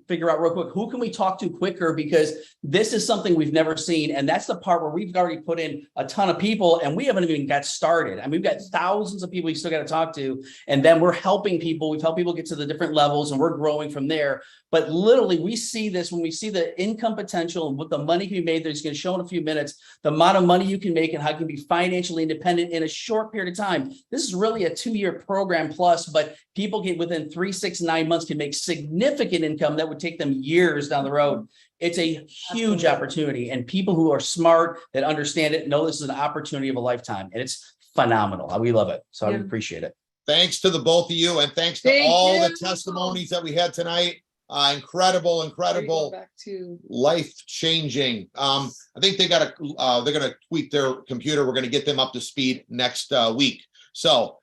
figure out real quick, who can we talk to quicker? Because this is something we've never seen. And that's the part where we've already put in a ton of people and we haven't even got started. I mean, we've got thousands of people we still got to talk to. And then we're helping people. We've helped people get to the different levels and we're growing from there. But literally, we see this when we see the income potential and what the money can be made. There's going to show in a few minutes the amount of money you can make and how you can be financially independent in a short period of time. This is really a 2-year program plus, but people get within 3, 6, 9 months can make significant income that would take them years down the road. It's a huge opportunity, and people who are smart that understand it know this is an opportunity of a lifetime, and it's phenomenal. We love it. So I appreciate it. Thanks to the both of you, and thanks to all the testimonies that we had tonight. Incredible, Back to life-changing. I think they got they're going to tweak their computer. We're going to get them up to speed next week. So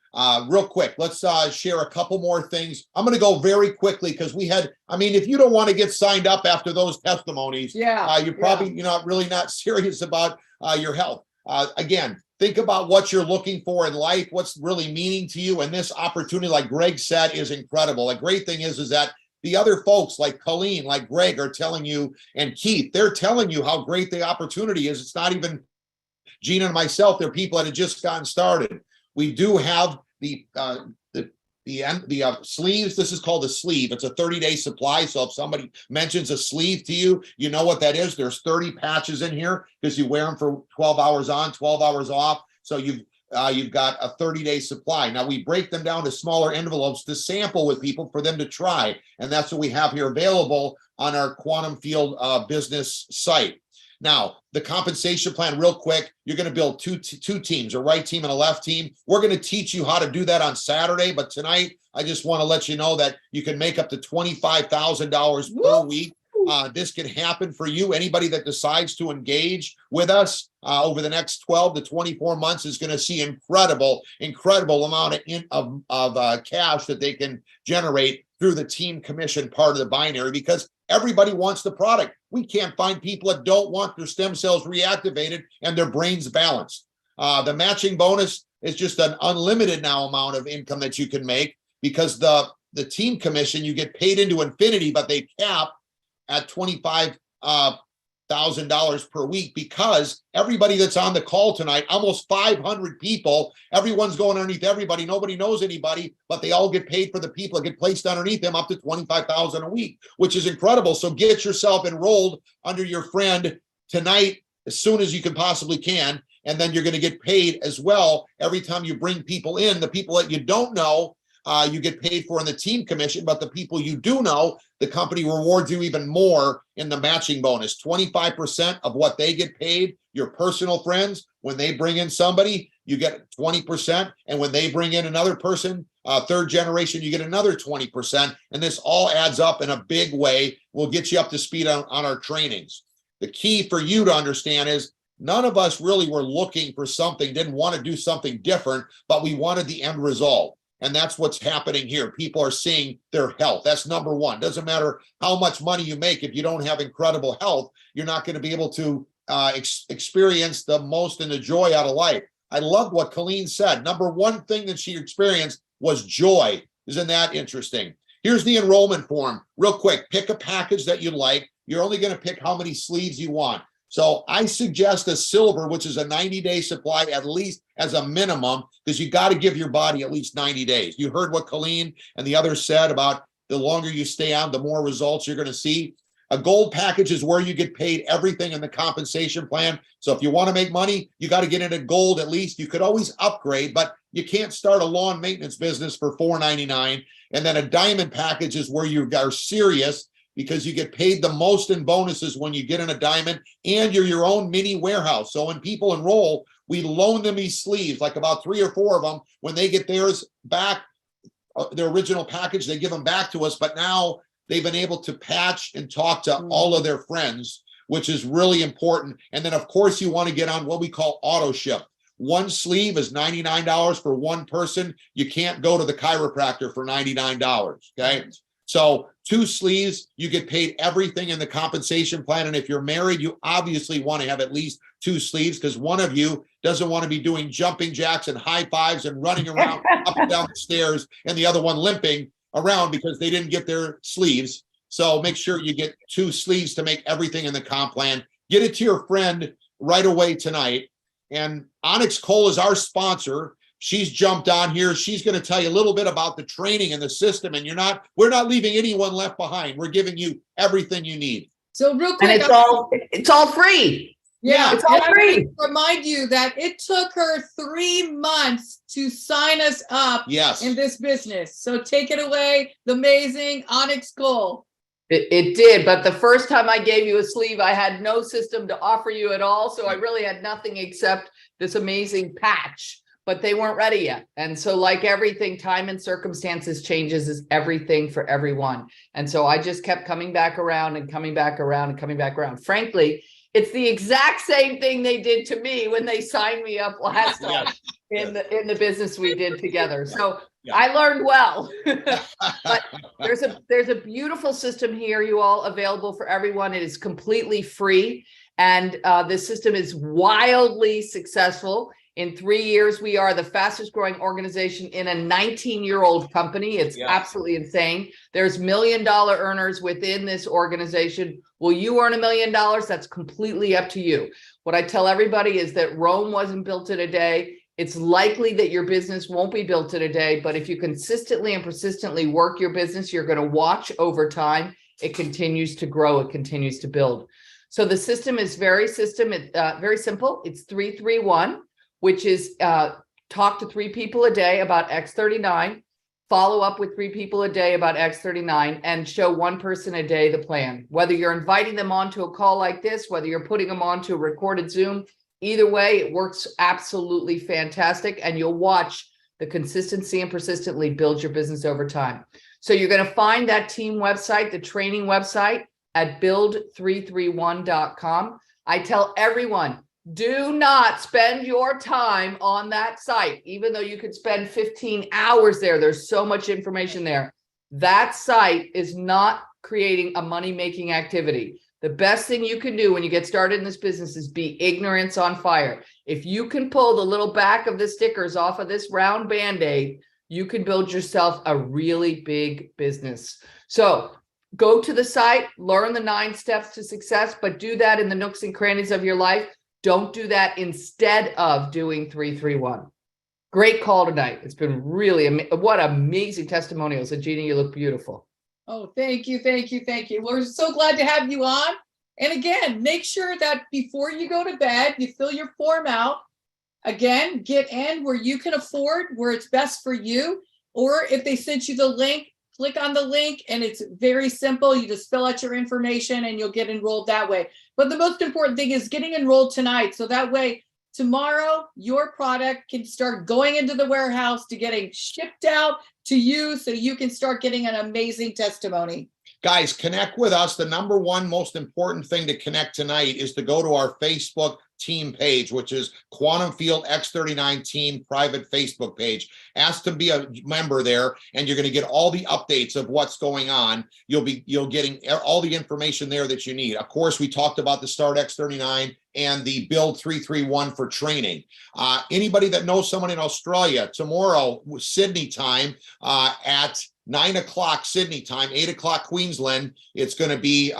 real quick, let's share a couple more things. I'm going to go very quickly because we had, I mean, if you don't want to get signed up after those testimonies, you're probably you're not serious about your health. Again, think about what you're looking for in life, what's really meaning to you. And this opportunity, like Greg said, is incredible. A great thing is that the other folks like Colleen, like Greg are telling you, and Keith, they're telling you how great the opportunity is. It's not even Gina and myself. They're people that have just gotten started. We do have the sleeves. This is called a sleeve. It's a 30-day supply. So if somebody mentions a sleeve to you, you know what that is. There's 30 patches in here because you wear them for 12 hours on, 12 hours off. So you've got a 30-day supply. Now we break them down to smaller envelopes to sample with people for them to try. And that's what we have here available on our Quantum Field business site. Now, the compensation plan, real quick, you're going to build two teams, a right team and a left team. We're going to teach you how to do that on Saturday. But tonight, I just want to let you know that you can make up to $25,000 per week. This can happen for you. Anybody that decides to engage with us over the next 12 to 24 months is going to see incredible amount of cash that they can generate through the team commission part of the binary, because everybody wants the product. We can't find people that don't want their stem cells reactivated and their brains balanced. The matching bonus is just an unlimited now amount of income that you can make, because the team commission, you get paid into infinity, but they cap at $25,000 per week, because everybody that's on the call tonight, almost 500 people, everyone's going underneath everybody. Nobody knows anybody, but they all get paid for the people that get placed underneath them up to $25,000 a week, which is incredible. So get yourself enrolled under your friend tonight as soon as you can possibly can. And then you're going to get paid as well every time you bring people in. The people that you don't know, you get paid for in the team commission, but the people you do know, the company rewards you even more in the matching bonus. 25% of what they get paid, your personal friends, when they bring in somebody, you get 20%. And when they bring in another person, third generation, you get another 20%. And this all adds up in a big way. We'll get you up to speed on our trainings. The key for you to understand is none of us really were looking for something, didn't want to do something different, but we wanted the end result. And that's what's happening here. People are seeing their health. That's number one. Doesn't matter how much money you make. If you don't have incredible health, you're not going to be able to experience the most and the joy out of life. I love what Colleen said. Number one thing that she experienced was joy. Isn't that interesting? Here's the enrollment form. Real quick, pick a package that you like. You're only going to pick how many sleeves you want. So I suggest a silver, which is a 90-day supply, at least as a minimum, because you got to give your body at least 90 days. You heard what Colleen and the others said about the longer you stay on, the more results you're going to see. A gold package is where you get paid everything in the compensation plan. So if you want to make money, you got to get into gold at least. You could always upgrade, but you can't start a lawn maintenance business for $4.99. And then a diamond package is where you are serious, because you get paid the most in bonuses when you get in a diamond, and you're your own mini warehouse. So when people enroll, we loan them these sleeves, like about 3 or 4 of them. When they get theirs back, their original package, they give them back to us. But now they've been able to patch and talk to all of their friends, which is really important. And then, of course, you want to get on what we call auto ship. One sleeve is $99 for one person. You can't go to the chiropractor for $99, okay? So 2 sleeves, you get paid everything in the compensation plan. And if you're married, you obviously want to have at least 2 sleeves, because one of you doesn't want to be doing jumping jacks and high fives and running around up and down the stairs, and the other one limping around because they didn't get their sleeves. So make sure you get 2 sleeves to make everything in the comp plan. Get it to your friend right away tonight. And Onyx Cole is our sponsor. She's jumped on here. She's going to tell you a little bit about the training and the system. And we're not leaving anyone left behind. We're giving you everything you need. So real quick, and it's all free. Yeah, it's all free. Remind you that it took her 3 months to sign us up in this business. So take it away, the amazing Onyx Cole. It did, but the first time I gave you a sleeve, I had no system to offer you at all. So I really had nothing except this amazing patch, but they weren't ready yet. And so, like everything, time and circumstances changes is everything for everyone. And so I just kept coming back around and coming back around and coming back around. Frankly, it's the exact same thing they did to me when they signed me up last time in the business we did together. So I learned well. But there's a beautiful system here, you all, available for everyone. It is completely free, and this system is wildly successful. In 3 years, we are the fastest growing organization in a 19-year-old company. It's absolutely insane. There's $1 million earners within this organization. Will you earn $1 million? That's completely up to you. What I tell everybody is that Rome wasn't built in a day. It's likely that your business won't be built in a day, but if you consistently and persistently work your business, you're going to watch over time. It continues to grow. It continues to build. So the system is very simple. It's 331. Which is talk to 3 people a day about X39, follow up with 3 people a day about X39, and show 1 person a day the plan. Whether you're inviting them onto a call like this, whether you're putting them onto a recorded Zoom, either way, it works absolutely fantastic, and you'll watch the consistency and persistently build your business over time. So you're going to find that team website, the training website, at build331.com. I tell everyone, do not spend your time on that site, even though you could spend 15 hours there. There's so much information there. That site is not creating a money-making activity. The best thing you can do when you get started in this business is be ignorance on fire. If you can pull the little back of the stickers off of this round Band-Aid, you can build yourself a really big business. So go to the site, learn the 9 steps to success, but do that in the nooks and crannies of your life. Don't do that instead of doing 331. Great call tonight. It's been really, what amazing testimonials. And Jeannie, you look beautiful. Oh, thank you, thank you, thank you. We're so glad to have you on. And again, make sure that before you go to bed, you fill your form out. Again, get in where you can afford, where it's best for you. Or if they sent you the link, click on the link, and it's very simple. You just fill out your information and you'll get enrolled that way. But the most important thing is getting enrolled tonight. So that way, tomorrow, your product can start going into the warehouse to getting shipped out to you so you can start getting an amazing testimony. Guys, connect with us. The #1 most important thing to connect tonight is to go to our Facebook team page, which is Quantum Field X39 Team private Facebook page. Ask to be a member there, and you're going to get all the updates of what's going on. You'll getting all the information there that you need. Of course, we talked about the Start X39 and the Build 331 for training. Anybody that knows someone in Australia, tomorrow, Sydney time, at 9 o'clock Sydney time, 8 o'clock Queensland, it's going to be,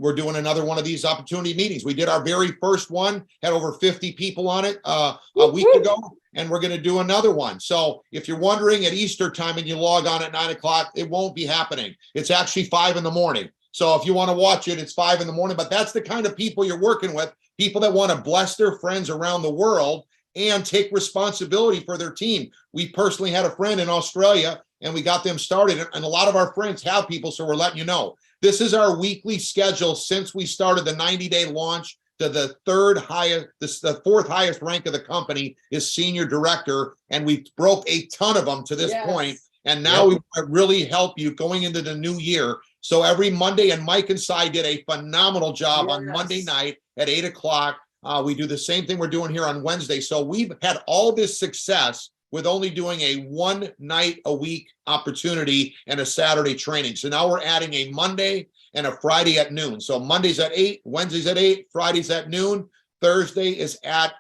we're doing another one of these opportunity meetings. We did our very first one, had over 50 people on it a week ago, and we're going to do another one. So if you're wondering, at Easter time and you log on at 9 o'clock, it won't be happening. It's actually 5 in the morning. So if you want to watch it, it's 5 in the morning, but that's the kind of people you're working with, people that want to bless their friends around the world and take responsibility for their team. We personally had a friend in Australia, and we got them started, and a lot of our friends have people, so we're letting you know. This is our weekly schedule since we started the 90-day launch to the the fourth highest rank of the company is senior director, and we broke a ton of them to this point, and now we really help you going into the new year. So every Monday, and Mike and Cy did a phenomenal job on Monday night at 8 o'clock. We do the same thing we're doing here on Wednesday. So we've had all this success with only doing a 1 night a week opportunity and a Saturday training. So now we're adding a Monday and a Friday at noon. So Monday's at 8, Wednesday's at 8, Friday's at noon, Thursday is at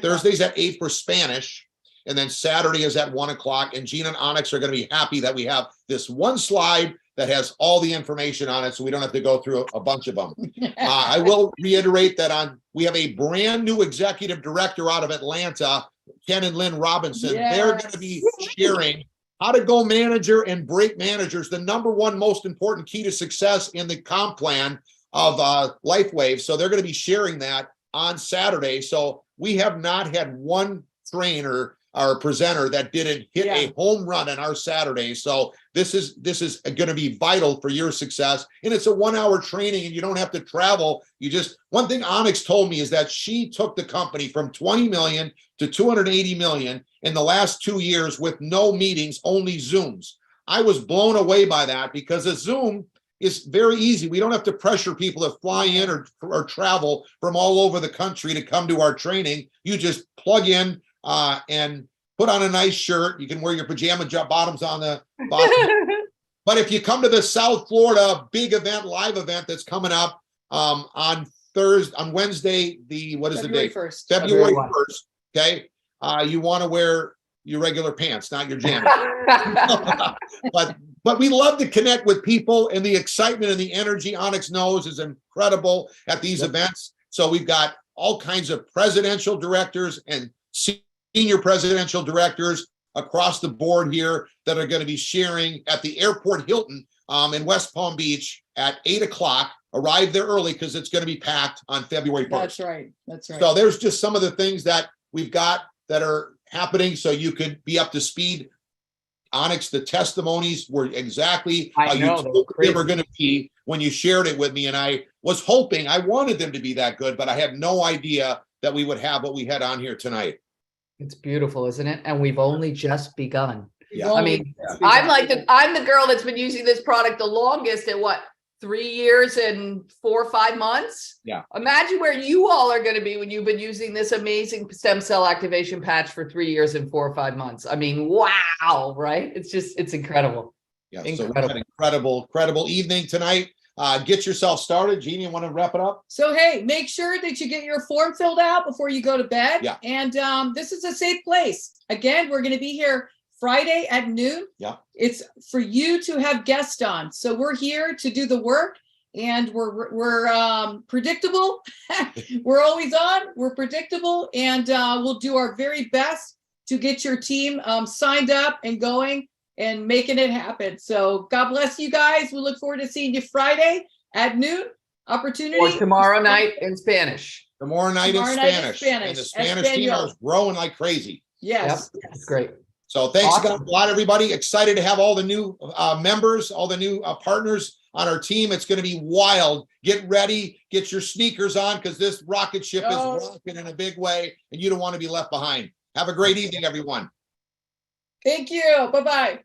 Thursday's at 8 for Spanish, and then Saturday is at 1 o'clock. And Gina and Onyx are going to be happy that we have this one slide that has all the information on it, so we don't have to go through a bunch of them. I will reiterate that we have a brand new executive director out of Atlanta, Ken and Lynn Robinson. They're going to be sharing how to go manager and break managers, the #1 most important key to success in the comp plan of LifeWave. So they're going to be sharing that on Saturday. So we have not had one trainer or presenter that didn't hit a home run on our Saturday. So this is going to be vital for your success. And it's a 1-hour training, and you don't have to travel. One thing Onyx told me is that she took the company from 20 million to 280 million in the last 2 years with no meetings, only Zooms. I was blown away by that, because a Zoom is very easy. We don't have to pressure people to fly in or travel from all over the country to come to our training. You just plug in and put on a nice shirt. You can wear your pajama bottoms on the bottom. But if you come to the South Florida big event, live event that's coming up on Wednesday, what is the date? February 1st. Okay. You want to wear your regular pants, not your jammies. But we love to connect with people, and the excitement and the energy Onyx knows is incredible at these events. So we've got all kinds of presidential directors and senior presidential directors across the board here that are going to be sharing at the Airport Hilton in West Palm Beach at 8 o'clock. Arrive there early, because it's going to be packed on February 1st. That's right. That's right. So there's just some of the things that we've got that are happening, so you could be up to speed. Onyx, the testimonies were exactly how you told they were going to be when you shared it with me. And I was hoping, I wanted them to be that good, but I had no idea that we would have what we had on here tonight. It's beautiful, isn't it? And we've only just begun. Yeah. I mean, I'm the girl that's been using this product the longest at 3 years and 4 or 5 months? Yeah. Imagine where you all are going to be when you've been using this amazing stem cell activation patch for 3 years and 4 or 5 months. I mean, wow, right? It's incredible. Yeah. So we've had an incredible evening tonight. Get yourself started. Jeannie, you want to wrap it up? So, hey, make sure that you get your form filled out before you go to bed. Yeah. And this is a safe place. Again, we're going to be here Friday at noon. Yeah. It's for you to have guests on. So we're here to do the work, and we're predictable. We're always on. We're predictable, and we'll do our very best to get your team signed up and going and making it happen. So God bless you guys. We look forward to seeing you Friday at noon. Opportunity. Or tomorrow night in Spanish. Tomorrow night in Spanish. And the Spanish team is growing like crazy. Yes. Yep. That's great. So thanks a lot, everybody. Excited to have all the new members, all the new partners on our team. It's going to be wild. Get ready. Get your sneakers on, because this rocket ship is rocking in a big way, and you don't want to be left behind. Have a great evening, everyone. Thank you. Bye-bye.